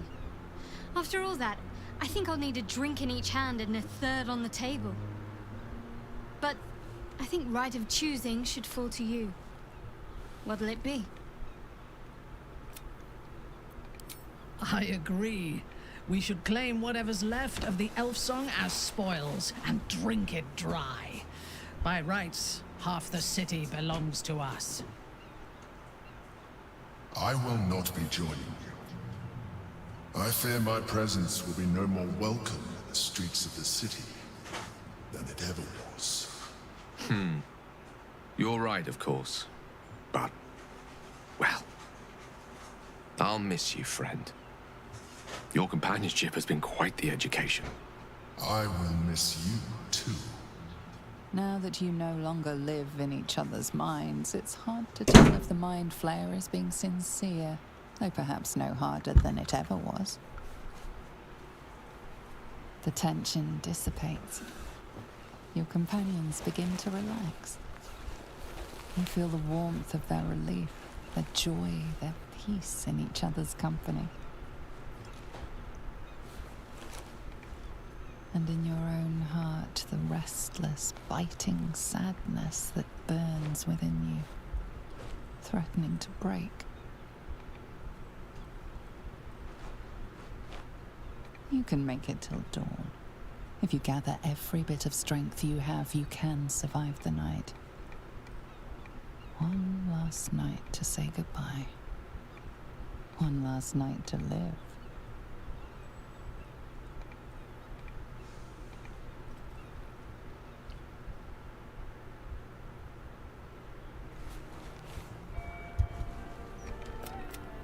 After all that, I think I'll need a drink in each hand and a third on the table. But I think right of choosing should fall to you. What'll it be? I agree. We should claim whatever's left of the elf song as spoils and drink it dry. By rights, half the city belongs to us. I will not be joining you. I fear my presence will be no more welcome in the streets of the city than it ever was. You're right, of course. But, well, I'll miss you, friend. Your companionship has been quite the education. I will miss you, too. Now that you no longer live in each other's minds, it's hard to tell if the Mind Flayer is being sincere, though perhaps no harder than it ever was. The tension dissipates. Your companions begin to relax. You feel the warmth of their relief, their joy, their peace in each other's company. And in your own heart, the restless, biting sadness that burns within you, threatening to break. You can make it till dawn. If you gather every bit of strength you have, you can survive the night. One last night to say goodbye. One last night to live.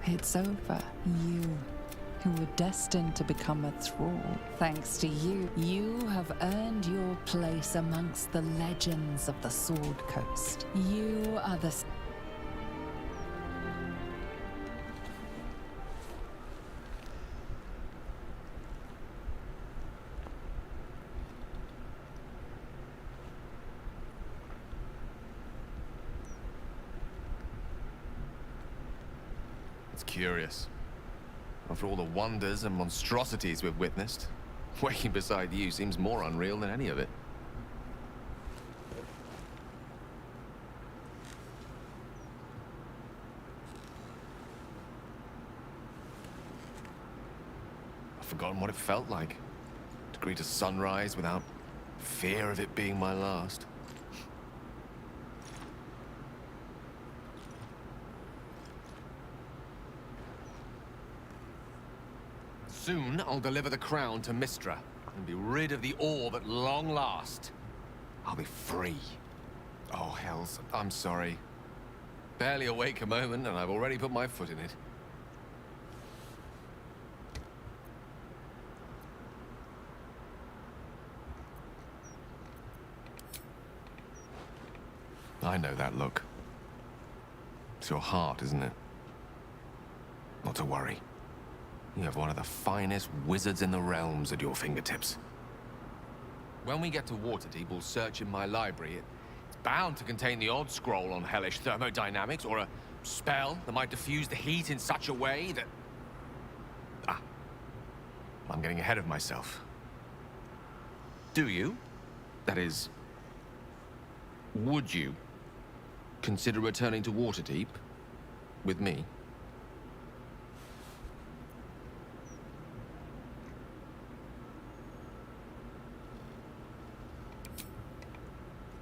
It's over. You, who were destined to become a thrall, thanks to you, you have earned your place amongst the legends of the Sword Coast. You are the... It's curious. After all the wonders and monstrosities we've witnessed, waking beside you seems more unreal than any of it. I've forgotten what it felt like to greet a sunrise without fear of it being my last. Soon I'll deliver the crown to Mistra and be rid of the orb at long last. I'll be free. Oh, hells, I'm sorry. Barely awake a moment and I've already put my foot in it. I know that look. It's your heart, isn't it? Not to worry. You have one of the finest wizards in the realms at your fingertips. When we get to Waterdeep, we'll search in my library. It's bound to contain the odd scroll on hellish thermodynamics, or a spell that might diffuse the heat in such a way that... Ah. I'm getting ahead of myself. Do you? That is... Would you consider returning to Waterdeep with me?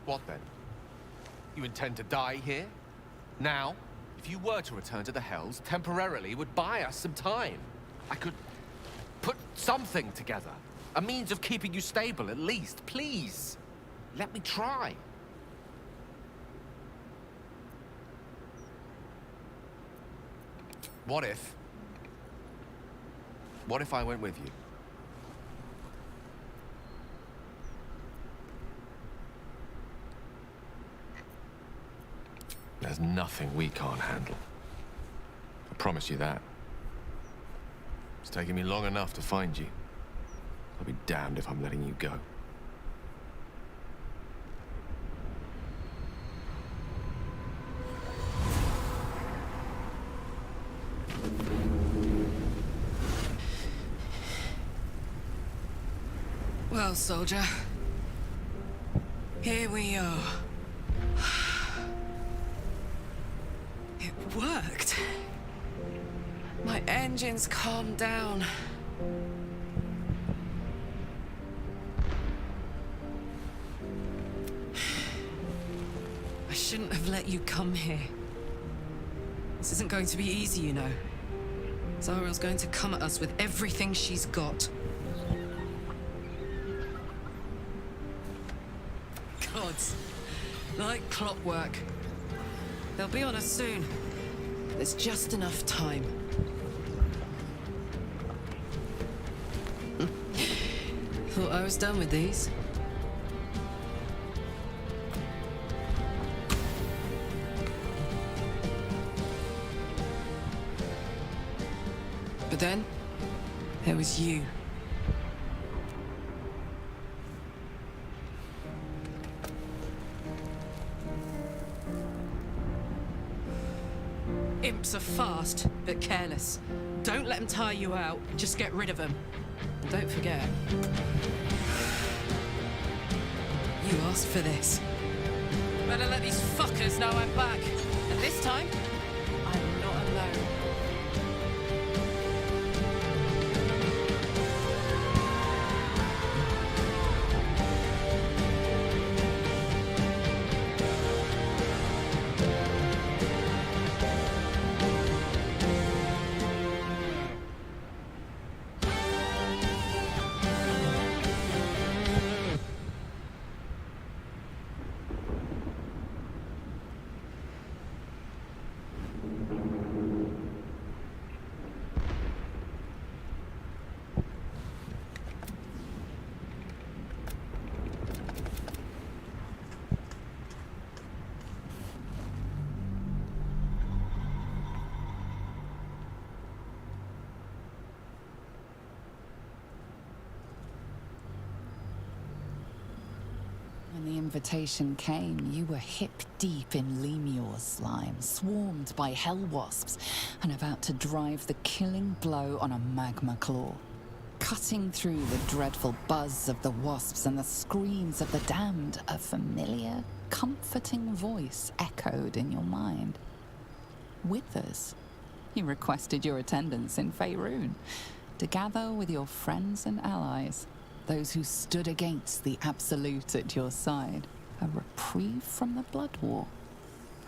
What then? You intend to die here? Now? If you were to return to the Hells, temporarily it would buy us some time. I could put something together. A means of keeping you stable, at least. Please, let me try. What if I went with you? There's nothing we can't handle. I promise you that. It's taken me long enough to find you. I'll be damned if I'm letting you go. Well, soldier. Here we are. It worked. My engines calmed down. I shouldn't have let you come here. This isn't going to be easy, you know. Zara's going to come at us with everything she's got. Gods, like clockwork. They'll be on us soon. There's just enough time. Thought I was done with these. But then, there was you. Imps are fast, but careless. Don't let them tire you out, just get rid of them. And don't forget, you asked for this. Better let these fuckers know I'm back. And this time, I'm not alone. When the invitation came, you were hip-deep in Lemur's slime, swarmed by hell wasps, and about to drive the killing blow on a magma claw. Cutting through the dreadful buzz of the wasps and the screams of the damned, a familiar, comforting voice echoed in your mind. Withers, you requested your attendance in Faerun, to gather with your friends and allies, those who stood against the Absolute at your side. A reprieve from the Blood War.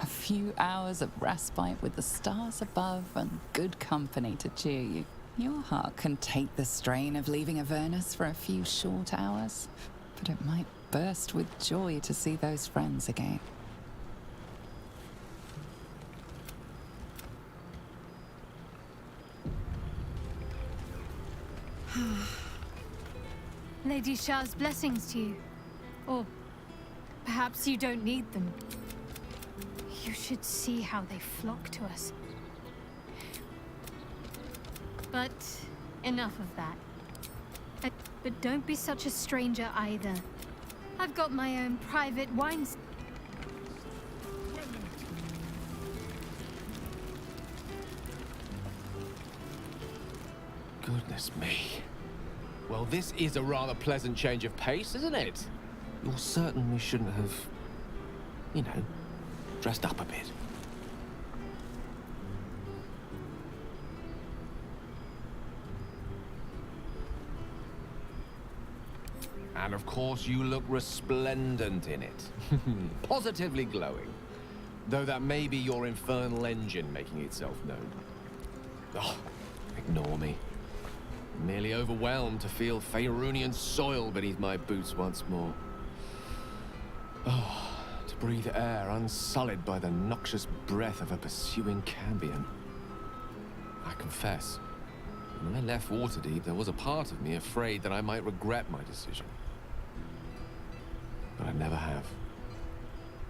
A few hours of respite with the stars above and good company to cheer you. Your heart can take the strain of leaving Avernus for a few short hours, but it might burst with joy to see those friends again. Lady Shah's blessings to you. Or perhaps you don't need them. You should see how they flock to us. But enough of that. But don't be such a stranger either. I've got my own private wines. Goodness me. Well, this is a rather pleasant change of pace, isn't it? You're certain we shouldn't have, you know, dressed up a bit? And of course, you look resplendent in it. Positively glowing. Though that may be your infernal engine making itself known. Oh, ignore me. I'm merely overwhelmed to feel Faerunian soil beneath my boots once more. Oh, to breathe air unsullied by the noxious breath of a pursuing Cambion. I confess, when I left Waterdeep, there was a part of me afraid that I might regret my decision. But I never have.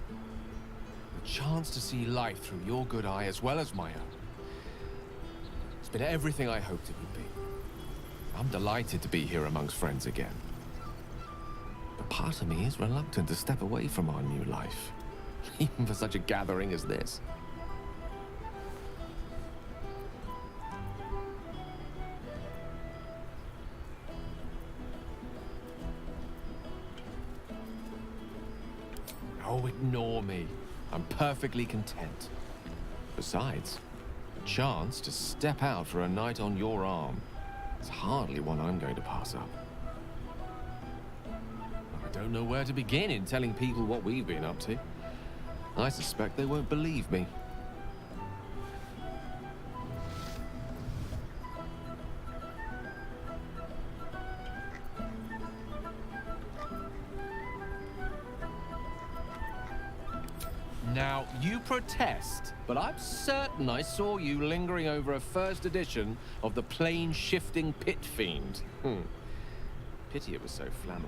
The chance to see life through your good eye as well as my own. It's been everything I hoped it would be. I'm delighted to be here amongst friends again. But part of me is reluctant to step away from our new life, even for such a gathering as this. Oh, ignore me. I'm perfectly content. Besides, a chance to step out for a night on your arm is hardly one I'm going to pass up. I don't know where to begin in telling people what we've been up to. I suspect they won't believe me. Now, you protest, but I'm certain I saw you lingering over a first edition of the plane-shifting Pit Fiend. Pity it was so flammable.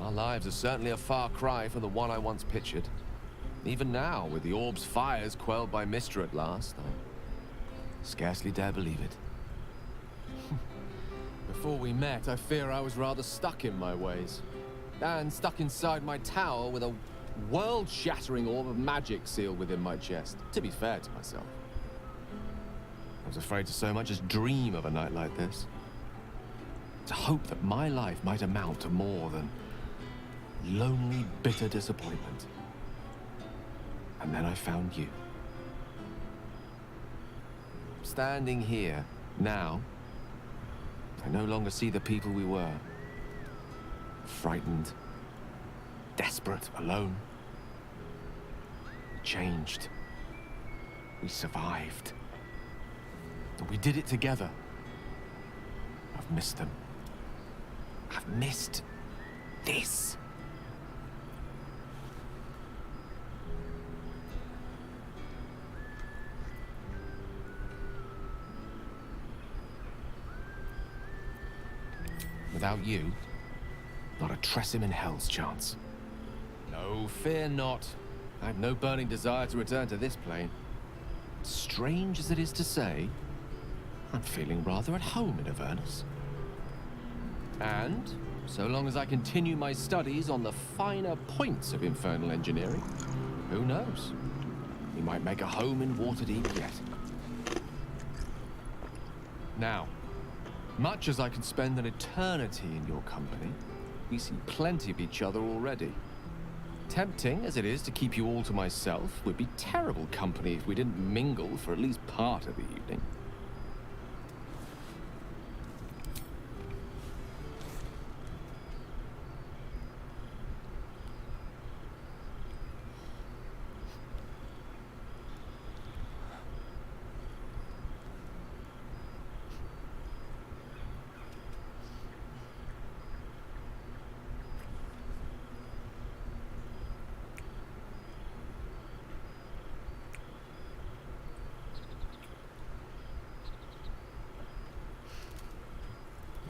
Our lives are certainly a far cry from the one I once pictured. Even now, with the orb's fires quelled by Mystra at last, I scarcely dare believe it. Before we met, I fear I was rather stuck in my ways. And stuck inside my tower with a world-shattering orb of magic sealed within my chest, to be fair to myself. I was afraid to so much as dream of a night like this. To hope that my life might amount to more than lonely, bitter disappointment. And then I found you. Standing here, now, I no longer see the people we were. Frightened, desperate, alone. We changed. We survived. And we did it together. I've missed them. I've missed this. Without you, not a Tressym in hell's chance. No, fear not. I have no burning desire to return to this plane. Strange as it is to say, I'm feeling rather at home in Avernus. And, so long as I continue my studies on the finer points of infernal engineering, who knows? We might make a home in Waterdeep yet. Now, much as I could spend an eternity in your company, we see plenty of each other already. Tempting as it is to keep you all to myself, we'd be terrible company if we didn't mingle for at least part of the evening.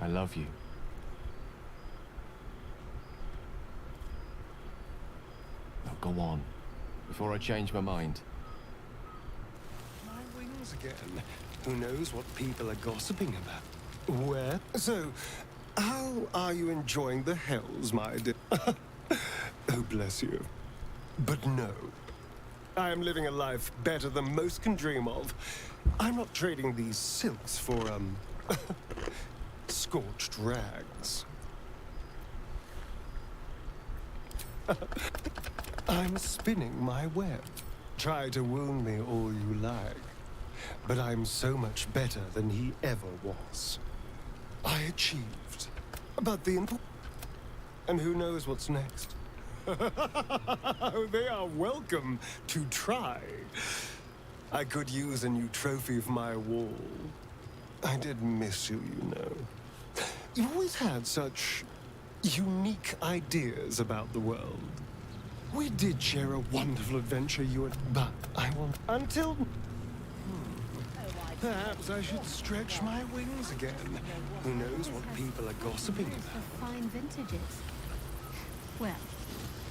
I love you. Now go on, before I change my mind. My wings again. Who knows what people are gossiping about? Where? So, how are you enjoying the hells, my dear? Oh, bless you. But no. I am living a life better than most can dream of. I'm not trading these silks for, scorched rags. I'm spinning my web. Try to wound me all you like. But I'm so much better than he ever was. I achieved. But the and who knows what's next? They are welcome to try. I could use a new trophy for my wall. I did miss you, you know. You always had such unique ideas about the world. We did share a wonderful adventure, you and... But I want... Until... Perhaps I should stretch my wings again. Who knows what people are gossiping about? Fine vintages. Well,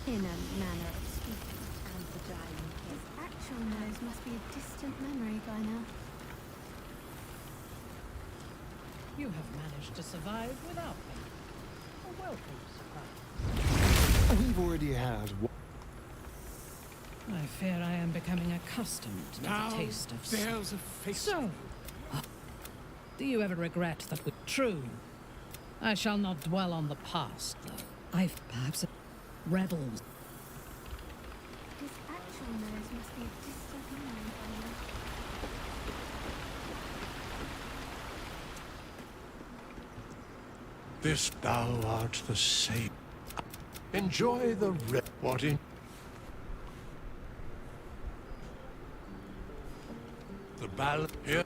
in a manner of speaking. And the dying his actual nose must be a distant memory by now. You have managed to survive without me. A welcome surprise. We've already had one. I fear I am becoming accustomed to the taste of there's a face. So, do you ever regret that we... True. I shall not dwell on the past, though. I've perhaps... Rebels. His actual nose must be a distant memory by now. This thou art the same. Enjoy the what in... The ballad here.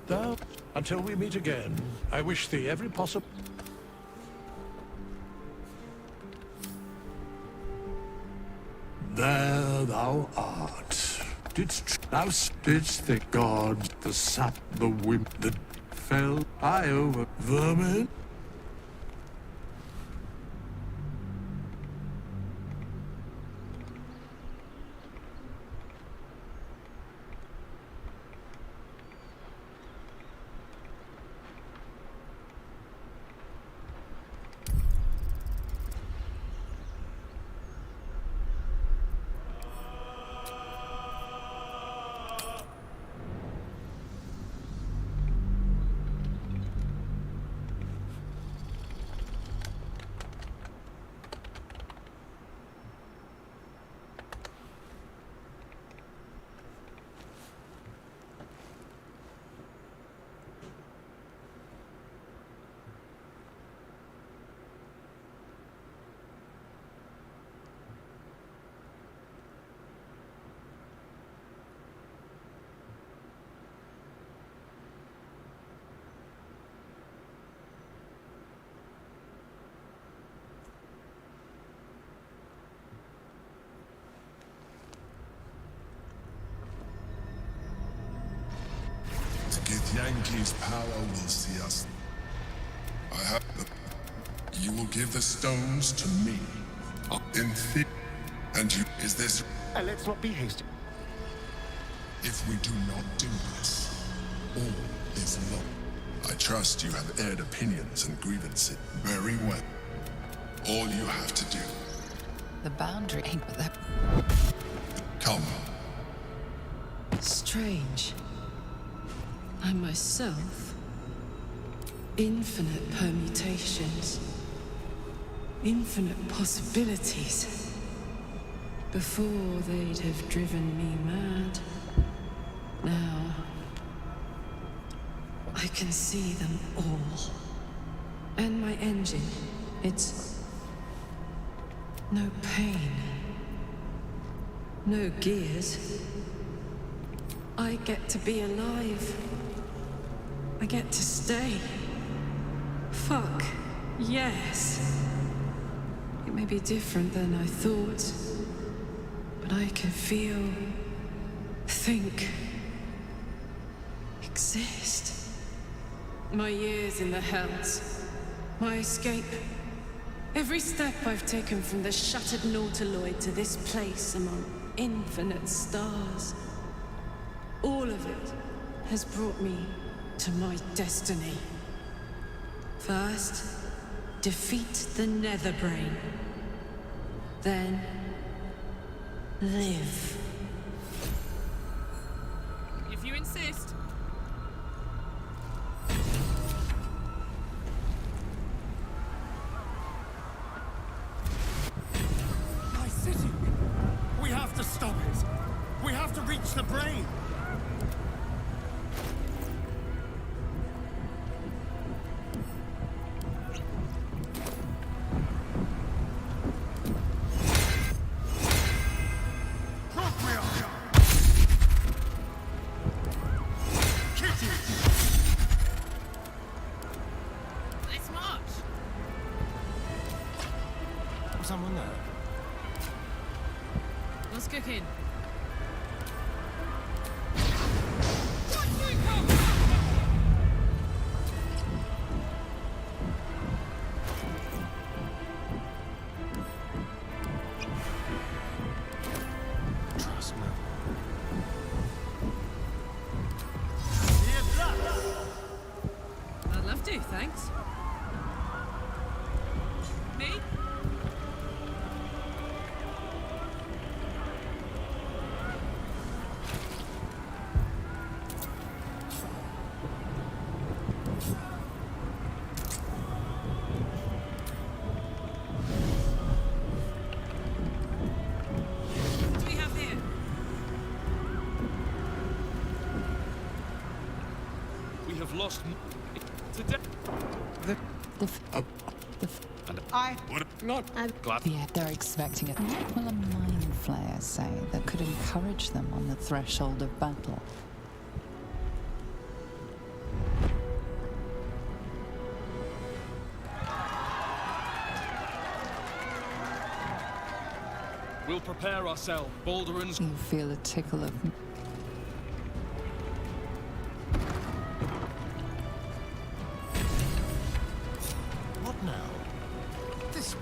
Thou, until we meet again, I wish thee every possible... There thou art. Thou didst the gods, the sap, the wind, the fell, I over vermin. Yankee's power will see us. I have the... You will give the stones to me. In and you... Is this... Let's not be hasty. If we do not do this, all is lost. I trust you have aired opinions and grievances. Very well. All you have to do... The boundary ain't with that. Come. Strange. I myself, infinite permutations, infinite possibilities. Before they'd have driven me mad. Now, I can see them all. And my engine, it's no pain, no gears. I get to be alive. I get to stay. Fuck, yes. It may be different than I thought, but I can feel, think, exist. My years in the Hells. My escape. Every step I've taken from the shattered Nautiloid to this place among infinite stars. All of it has brought me to my destiny. First, defeat the Netherbrain. Then, live. If you insist. My city! We have to stop it! We have to reach the brain! Let's march. Someone there? What's cooking? Trust me. I'd love to, thanks. Me? What do we have here? We have lost today. Yeah, they're expecting it. What will a mind flayer say that could encourage them on the threshold of battle? We'll prepare ourselves. Balduran's. You feel a tickle of... What now? This way.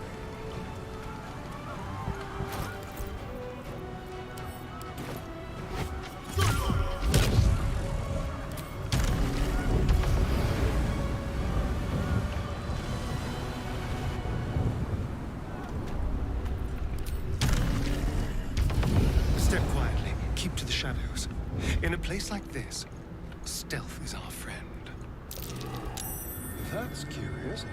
Step quietly. Keep to the shadows. In a place like this, stealth is our friend. That's curious.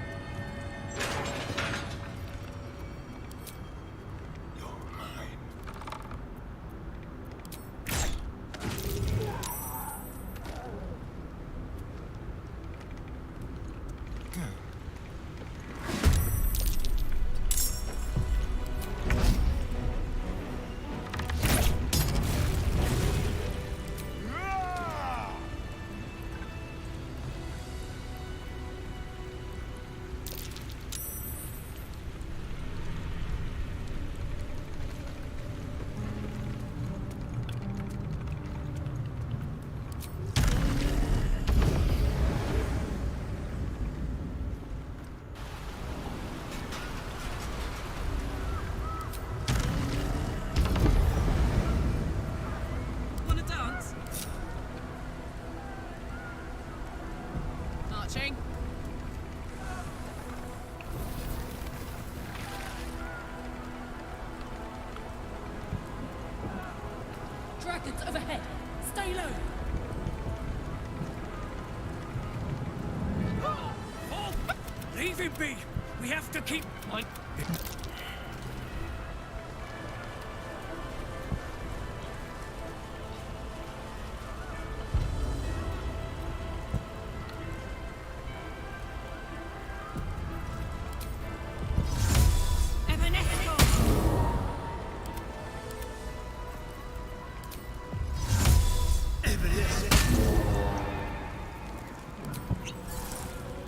You're mine. Go. Wanna dance? Marching. Dragons overhead. Stay low. Leave him be. We have to keep.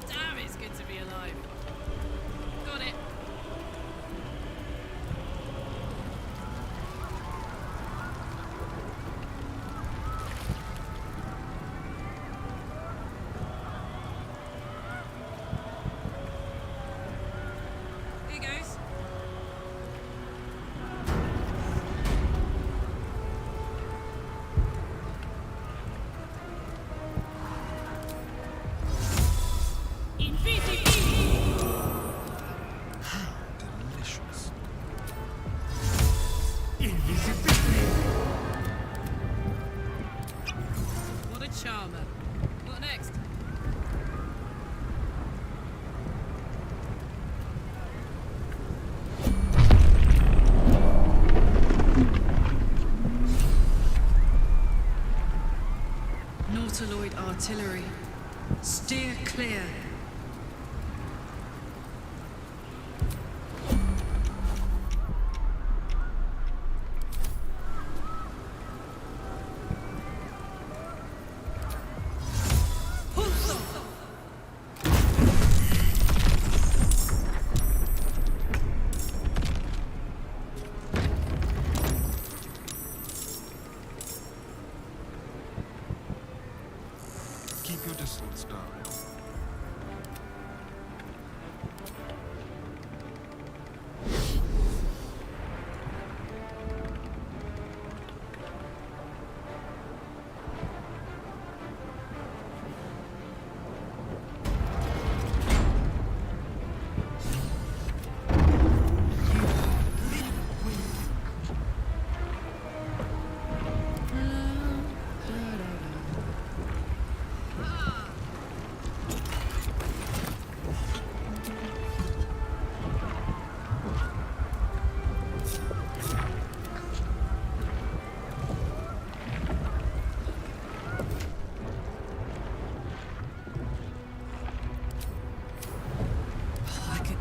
Damn, it's good to be alive. Got it. artillery. Steer clear. Keep your distance, darling.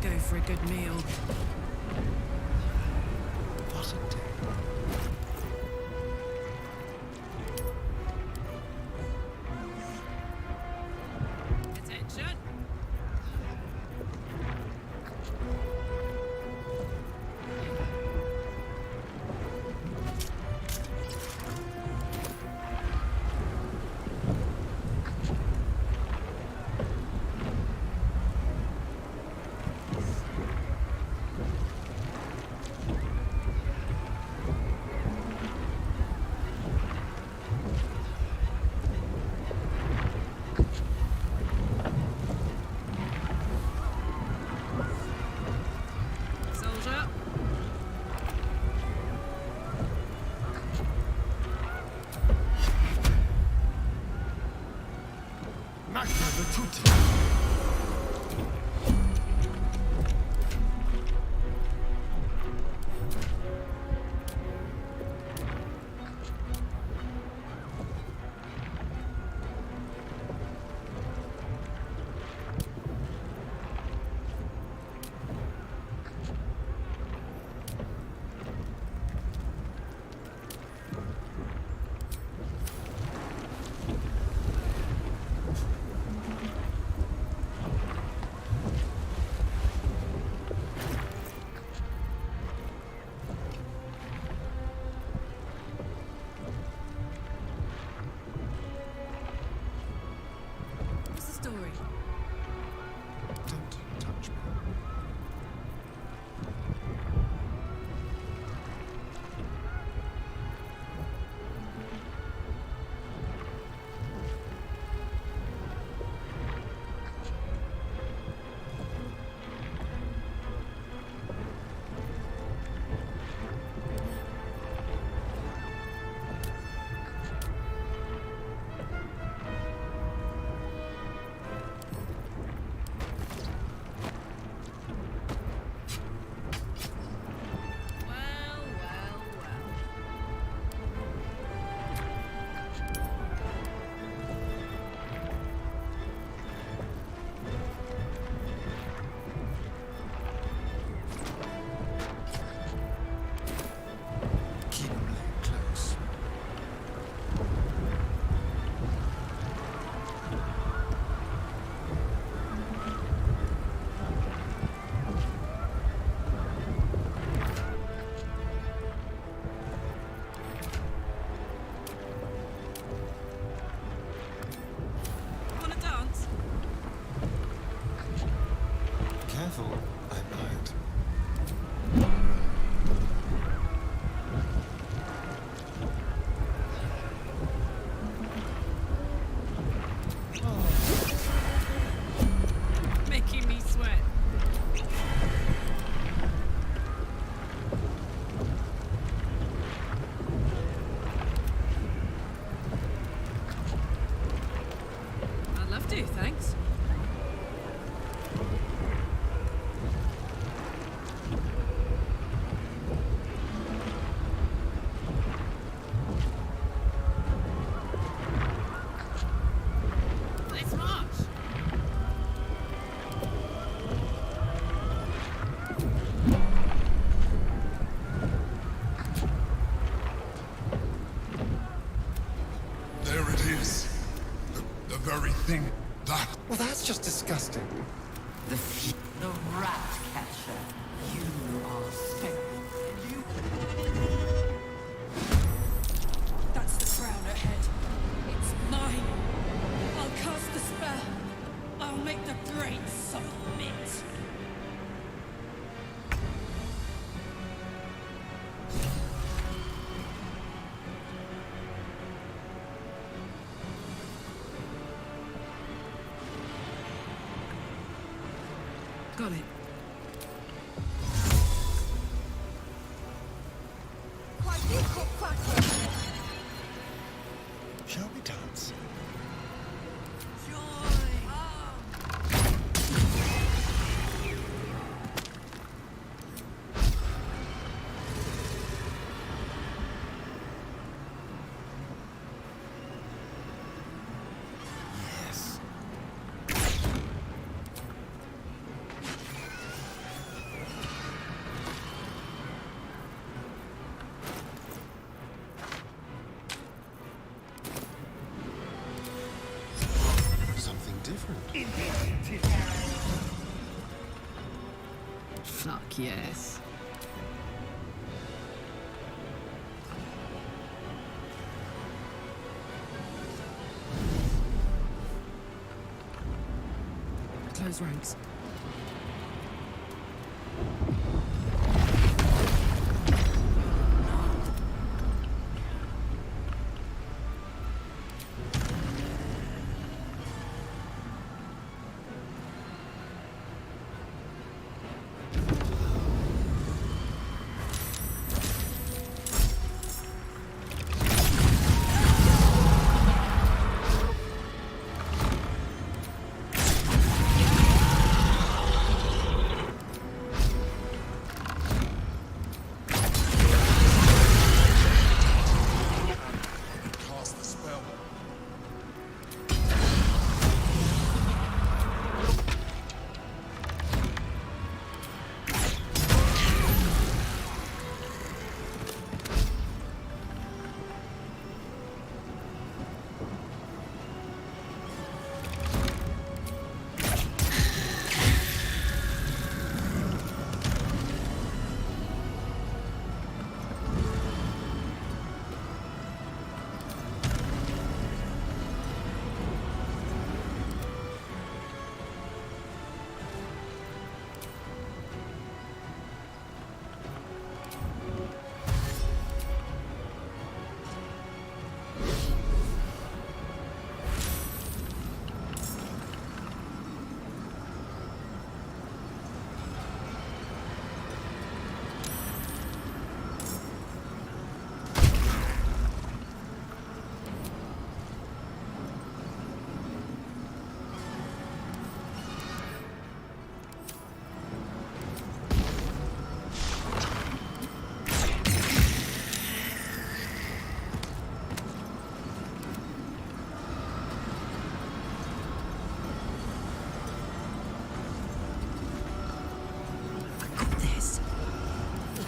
Go for a good meal. What a day. Attention! Soldier. Magna Virtuti. What's the story? Don't touch me. Well, well, well. Keep playing close. Wanna dance? Careful, I might. Making me sweat. I'd love to, thanks. The very thing that... Well, that's just disgusting. The rat catcher. You are safe. That's the crown ahead. It's mine. I'll cast the spell. I'll make the great submit. Got it. Shall we dance? Yes. Something different. Fuck yes. Close ranks. Cast the spell.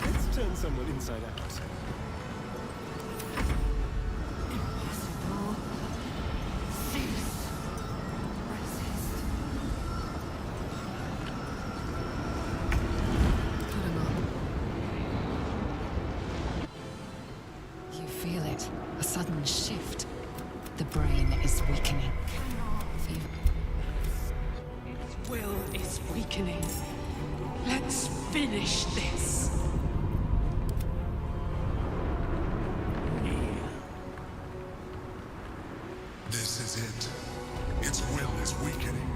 Let's turn someone inside out. Impossible. Cease. Resist. Put him on. You feel it. A sudden shift. The brain is weakening. Its will is weakening. Let's finish this. This is it. Its will is weakening.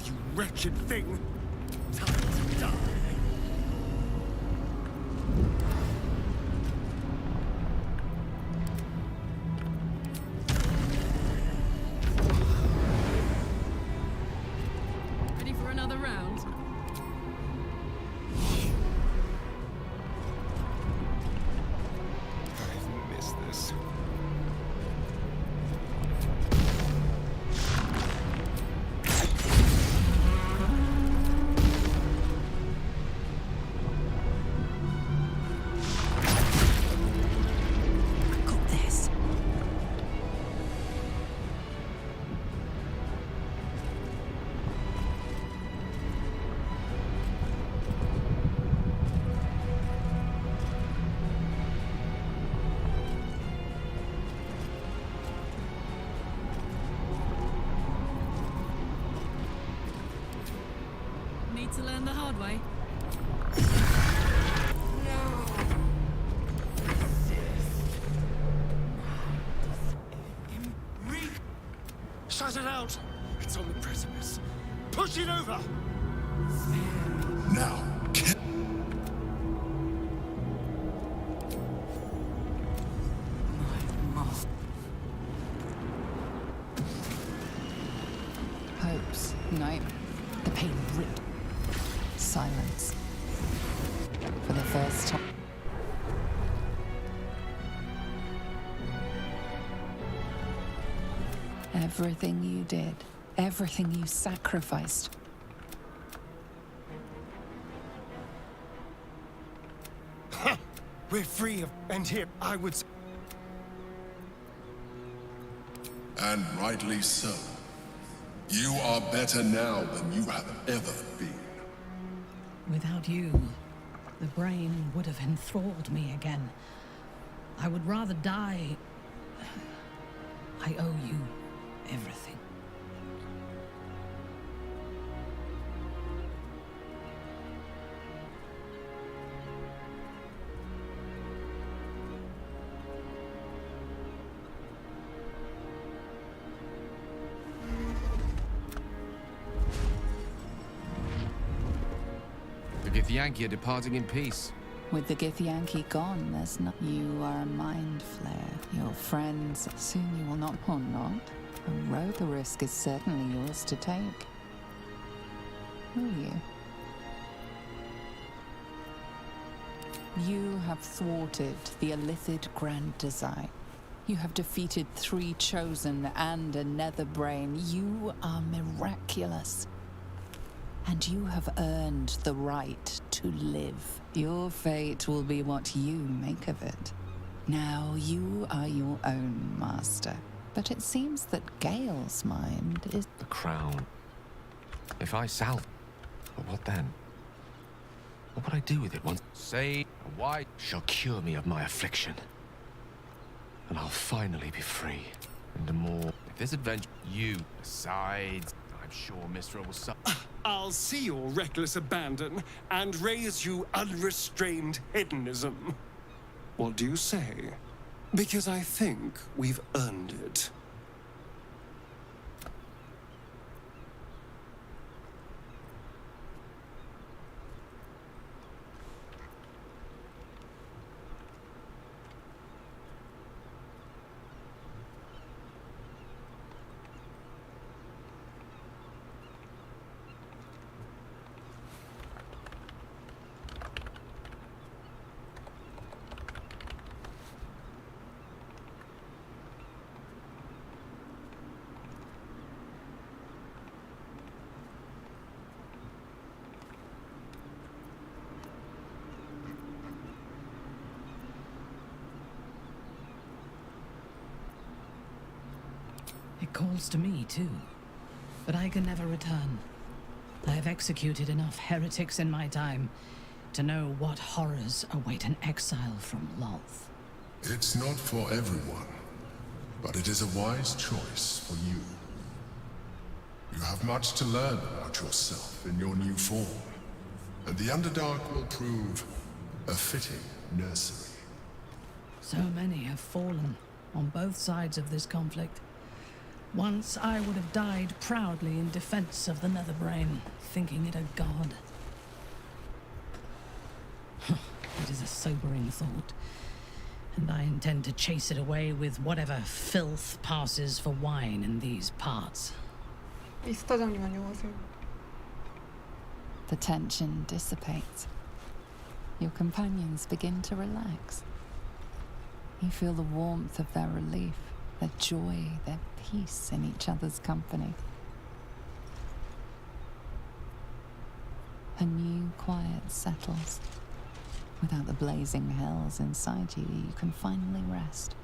you wretched thing! Time to die! Ready for another round? I've missed this. Got this. Need to learn the hard way. Shut it out! It's on the precipice. Push it over! Now, kill. Hopes. No. The pain ripped. Silence. For the first time. Everything you did, everything you sacrificed. Ha! We're free of... And here, I would... And rightly so. You are better now than you have ever been. Without you, the brain would have enthralled me again. I would rather die. I owe you everything. The Githyanki are departing in peace. With the Githyanki gone, there's not. You are a mind flare. Your friends. Soon you will not, or not. The risk is certainly yours to take. Will you? You have thwarted the Illithid Grand Design. You have defeated 3 Chosen and a Nether Brain. You are miraculous. And you have earned the right to live. Your fate will be what you make of it. Now you are your own master. But it seems that Gale's mind is... The crown. If I salve, well, what then? What would I do with it once? Say, why shall cure me of my affliction? And I'll finally be free. And the more... If this adventure... You, besides... I'm sure Misra will... I'll see your reckless abandon and raise you unrestrained hedonism. What do you say? Because I think we've earned it. It calls to me, too. But I can never return. I have executed enough heretics in my time to know what horrors await an exile from Lolth. It's not for everyone, but it is a wise choice for you. You have much to learn about yourself in your new form, and the Underdark will prove a fitting nursery. So many have fallen on both sides of this conflict. Once I would have died proudly in defense of the Netherbrain, thinking it a god. It is a sobering thought, and I intend to chase it away with whatever filth passes for wine in these parts. 미스터장님 안녕하세요. The tension dissipates. Your companions begin to relax. You feel the warmth of their relief, their joy, their peace in each other's company. A new quiet settles. Without the blazing hells inside you, you can finally rest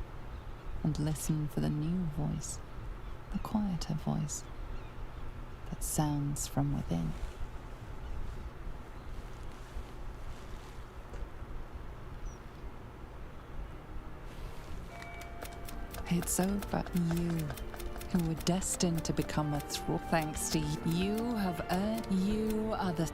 and listen for the new voice, the quieter voice that sounds from within. It's over. You, who were destined to become a thrall, thanks to you, have earned. You are the.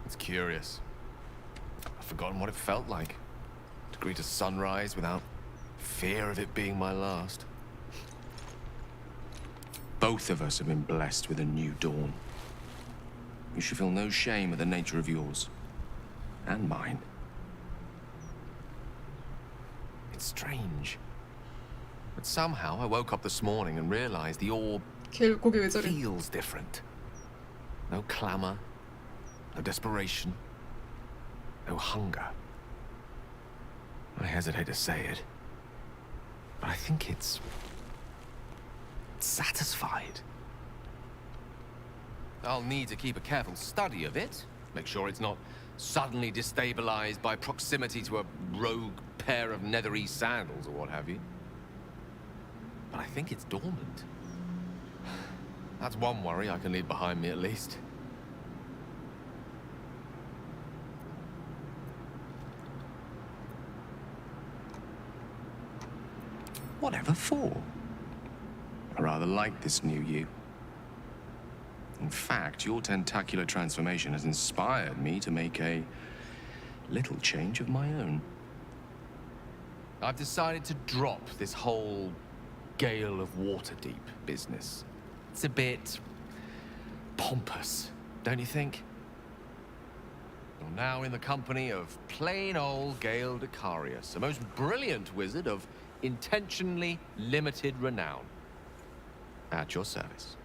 It's curious. I've forgotten what it felt like to greet a sunrise without fear of it being my last. Both of us have been blessed with a new dawn. You should feel no shame at the nature of yours. And mine. It's strange. But somehow I woke up this morning and realized the orb 걔 거기 왜 저래? feels different. No clamor, no desperation, no hunger. I hesitate to say it, but I think it's satisfied. I'll need to keep a careful study of it, make sure it's not suddenly destabilized by proximity to a rogue pair of Netherese sandals or what have you. But I think it's dormant. That's one worry I can leave behind me at least. Whatever for? I rather like this new you. In fact, your tentacular transformation has inspired me to make a little change of my own. I've decided to drop this whole Gale of Waterdeep business. It's a bit pompous, don't you think? You're now in the company of plain old Gale Decarius, a most brilliant wizard of intentionally limited renown. At your service.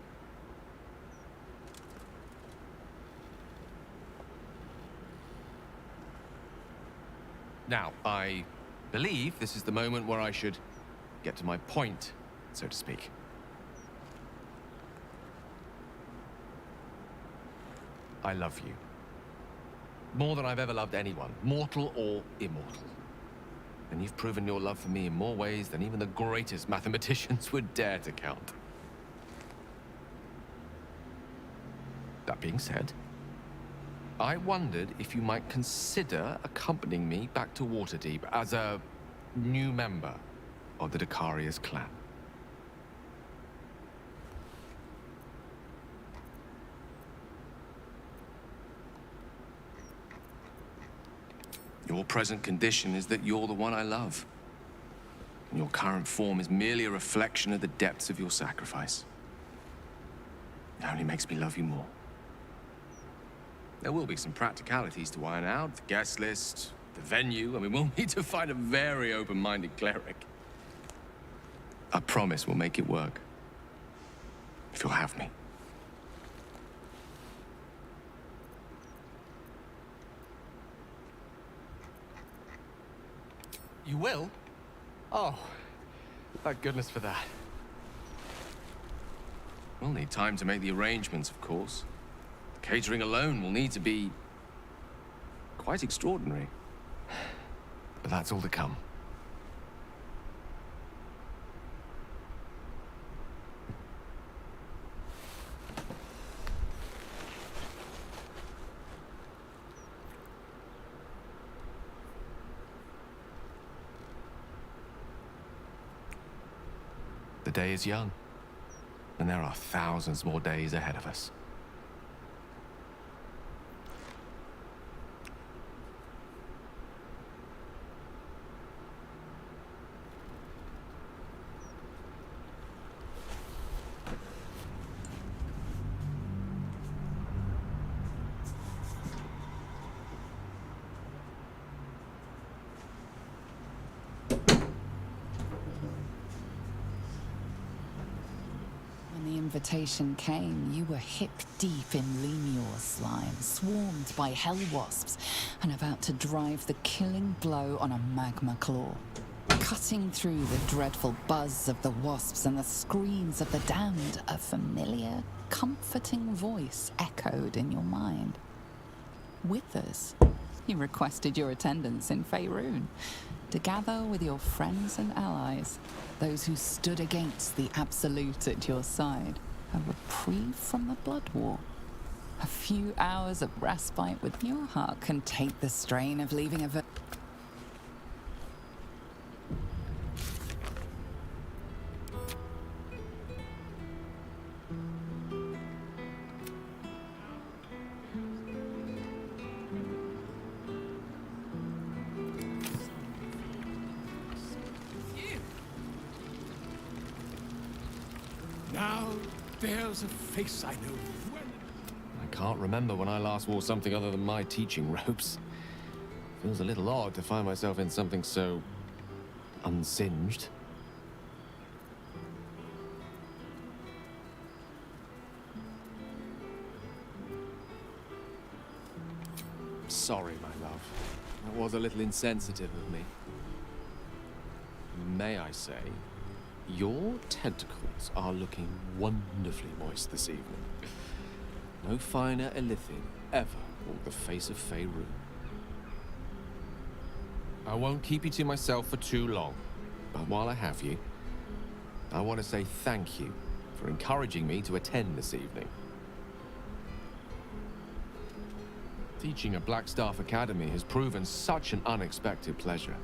Now, I believe this is the moment where I should get to my point, so to speak. I love you. More than I've ever loved anyone, mortal or immortal. And you've proven your love for me in more ways than even the greatest mathematicians would dare to count. That being said, I wondered if you might consider accompanying me back to Waterdeep as a new member of the Decarius clan. Your present condition is that you're the one I love. And your current form is merely a reflection of the depths of your sacrifice. It only makes me love you more. There will be some practicalities to iron out, the guest list, the venue, and we will need to find a very open-minded cleric. I promise we'll make it work. If you'll have me. You will? Oh, thank goodness for that. We'll need time to make the arrangements, of course. The catering alone will need to be quite extraordinary. But that's all to come. day is young, and there are thousands more days ahead of us. When the invitation came, you were hip-deep in Lemure slime, swarmed by hell wasps, and about to drive the killing blow on a magma claw. Cutting through the dreadful buzz of the wasps and the screams of the damned, a familiar, comforting voice echoed in your mind. Withers, you requested your attendance in Faerun, to gather with your friends and allies, those who stood against the Absolute at your side, a reprieve from the Blood War. A few hours of respite with your heart can take the strain of leaving a Now there's a face I know well. I can't remember when I last wore something other than my teaching robes. Feels a little odd to find myself in something so unsinged. Sorry, my love. That was a little insensitive of me. May I say, your tentacles are looking wonderfully moist this evening. No finer Elithian ever walked the face of Faerun. I won't keep you to myself for too long, But while I have you, I want to say thank you for encouraging me to attend this evening. Teaching at Blackstaff Academy has proven such an unexpected pleasure.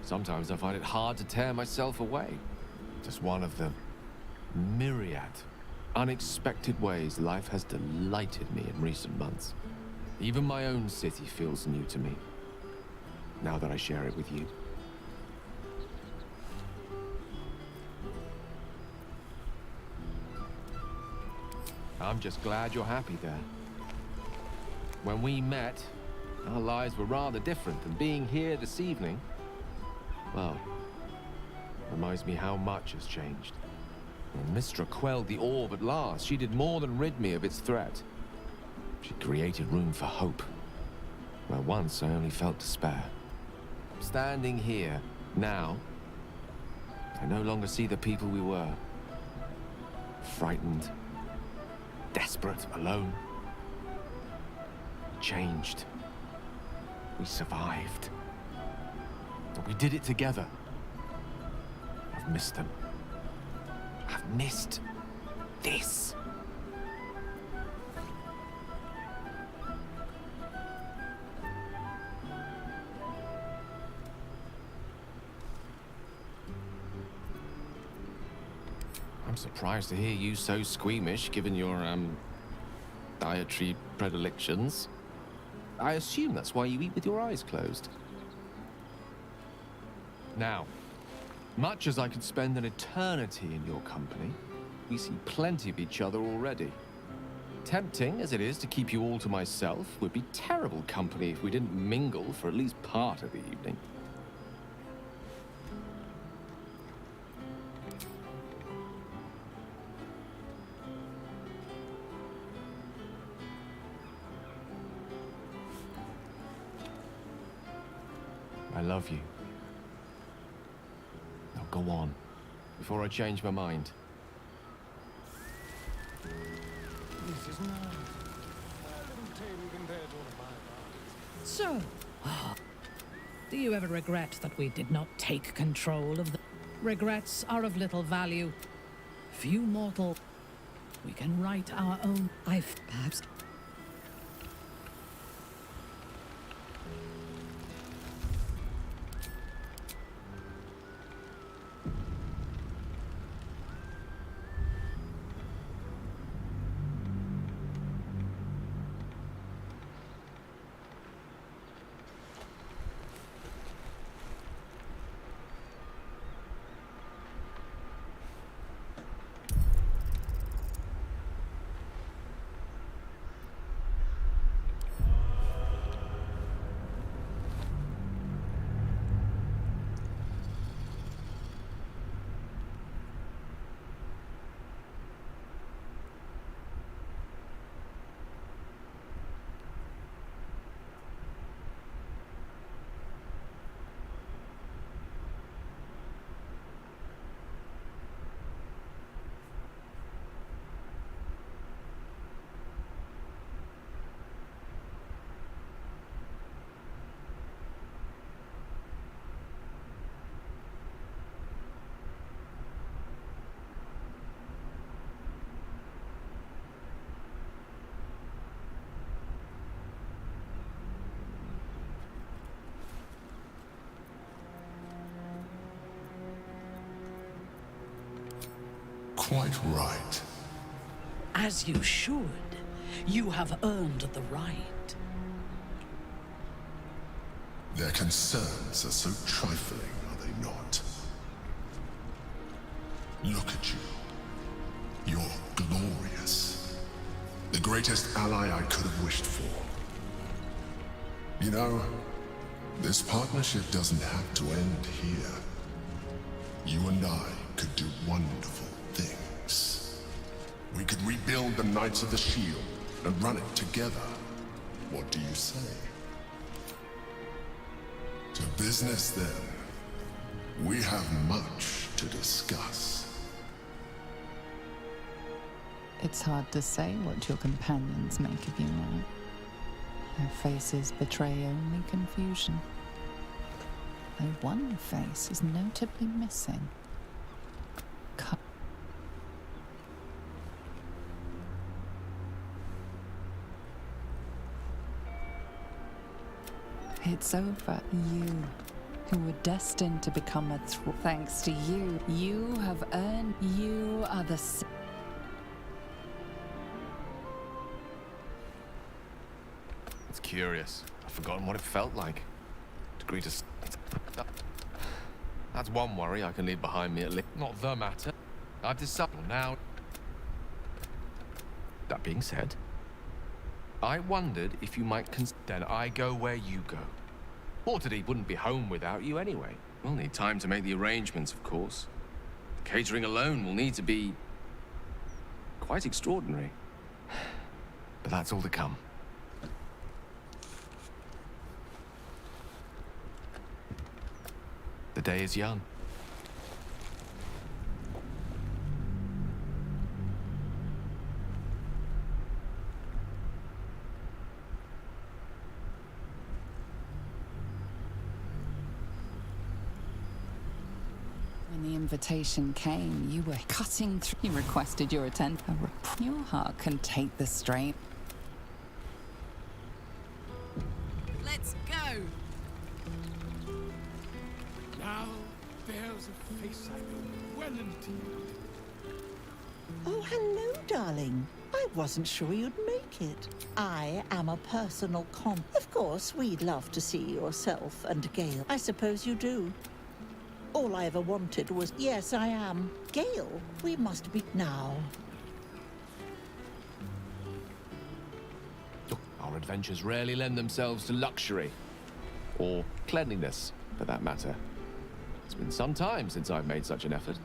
Sometimes I find it hard to tear myself away. Just one of the myriad unexpected ways life has delighted me in recent months. Even my own city feels new to me, now that I share it with you. I'm just glad you're happy there. When we met, our lives were rather different, and being here this evening, well, reminds me how much has changed. When Mystra quelled the orb at last, she did more than rid me of its threat. She created room for hope, where once I only felt despair. Standing here, now, I no longer see the people we were. Frightened, desperate, alone. Changed. We survived. We did it together. I've missed them. I've missed this. I'm surprised to hear you so squeamish, given your, dietary predilections. I assume that's why you eat with your eyes closed. Now, much as I could spend an eternity in your company, we see plenty of each other already. Tempting as it is to keep you all to myself, would be terrible company if we didn't mingle for at least part of the evening. I love you. Now go on, before I change my mind. This is not a little tame compared to one of my So, do you ever regret that we did not take control of the... Regrets are of little value. Few mortal. We can write our own life, perhaps. quite right. As you should. You have earned the right. Their concerns are so trifling, are they not? Look at you. You're glorious. The greatest ally I could have wished for. You know, this partnership doesn't have to end here. You and I could do wonderful things. We could rebuild the Knights of the Shield and run it together. What do you say? To business, then. We have much to discuss. It's hard to say what your companions make of you now. Their faces betray only confusion. Though one face is notably missing. It's over. You, who were destined to become a threat. Thanks to you, you have earned. You are the. It's curious. I've forgotten what it felt like. Degree to. That's one worry I can leave behind me at least. Not the matter. I've decided now. That being said, I wondered if you might then I go where you go. Waterdeep wouldn't be home without you anyway. We'll need time to make the arrangements, of course. The catering alone will need to be quite extraordinary. But that's all to come. The day is young. When the invitation came, you were cutting through. You requested your attention. Your heart can take the strain. Let's go! Now bears a face I know well indeed. Oh, hello, darling. I wasn't sure you'd make it. I am a personal Of course, we'd love to see yourself and Gale. I suppose you do. All I ever wanted was, yes, I am. Gale, we must be now. Our adventures rarely lend themselves to luxury. Or cleanliness, for that matter. It's been some time since I've made such an effort.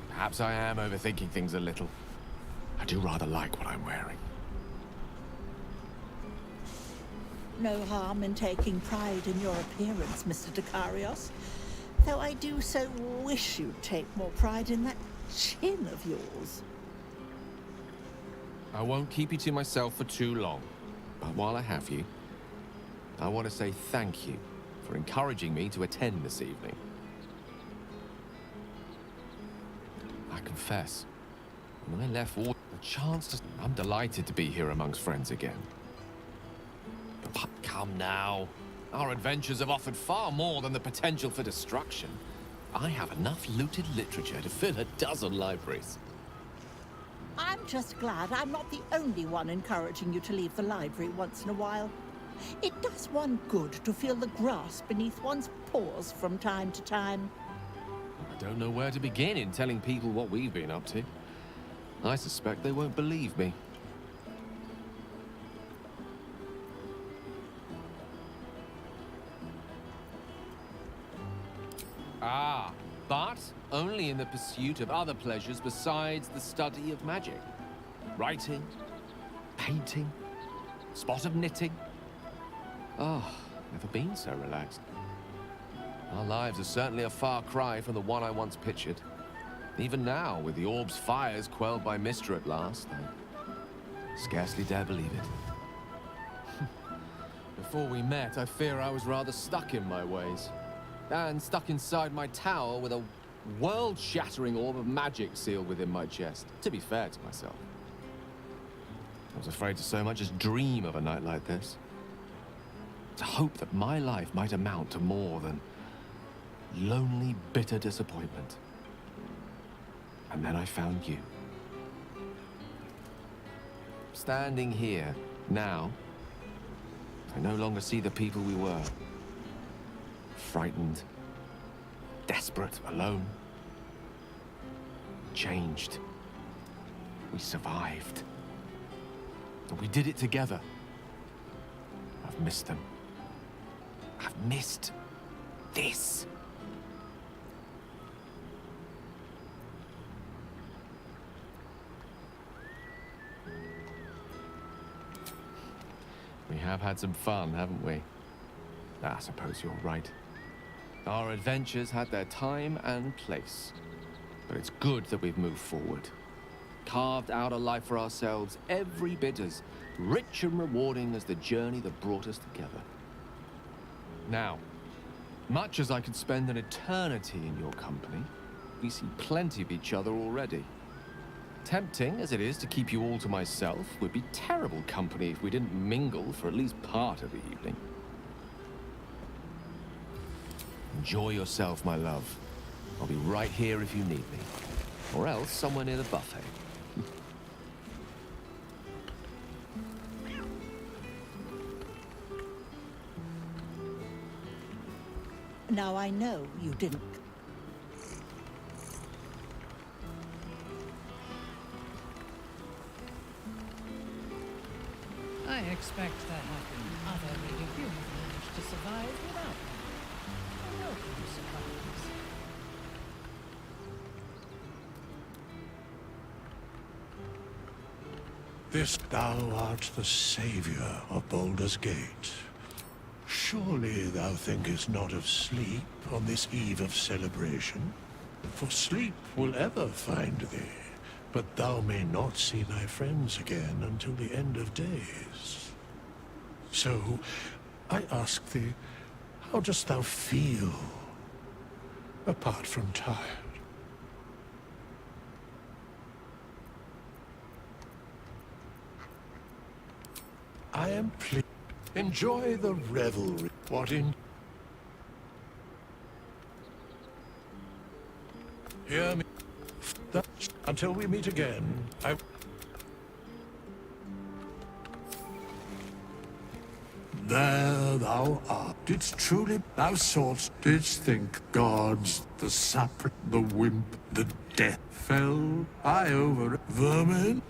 Perhaps I am overthinking things a little. I do rather like what I'm wearing. No harm in taking pride in your appearance, Mr. Dekarios. Though I do so wish you'd take more pride in that chin of yours. I won't keep you to myself for too long. But while I have you, I want to say thank you for encouraging me to attend this evening. I confess, when I left the chance to... I'm delighted to be here amongst friends again. But come now. Our adventures have offered far more than the potential for destruction. I have enough looted literature to fill a dozen libraries. I'm just glad I'm not the only one encouraging you to leave the library once in a while. It does one good to feel the grass beneath one's paws from time to time. I don't know where to begin in telling people what we've been up to. I suspect they won't believe me. Ah, but only in the pursuit of other pleasures besides the study of magic. Writing, painting, spot of knitting. Oh, never been so relaxed. Our lives are certainly a far cry from the one I once pictured. Even now, with the orb's fires quelled by Mystra at last, I scarcely dare believe it. Before we met, I fear I was rather stuck in my ways. And stuck inside my tower with a world-shattering orb of magic sealed within my chest, to be fair to myself. I was afraid to so much as dream of a night like this. to hope that my life might amount to more than lonely, bitter disappointment. And then I found you. Standing here, now, I no longer see the people we were. Frightened, desperate, alone. Changed. We survived. And we did it together. I've missed them. I've missed this. We have had some fun, haven't we? I suppose you're right. Our adventures had their time and place. But it's good that we've moved forward. Carved out a life for ourselves every bit as rich and rewarding as the journey that brought us together. Now, much as I could spend an eternity in your company, we see plenty of each other already. Tempting as it is to keep you all to myself, would be terrible company if we didn't mingle for at least part of the evening. Enjoy yourself, my love. I'll be right here if you need me. Or else somewhere near the buffet. Now I know you didn't. I expect there have been other reading you have managed to survive without me. A welcome surprise. This thou art the savior of Baldur's Gate. Surely thou thinkest not of sleep on this eve of celebration? For sleep will ever find thee, but thou may not see thy friends again until the end of days. So, I ask thee, how dost thou feel, apart from tired? I am pleased. Enjoy the revelry. What in... Hear me. Until we meet again, I... There thou art. Didst truly thou source, didst think gods, the sap, the wimp, the death fell I over vermin?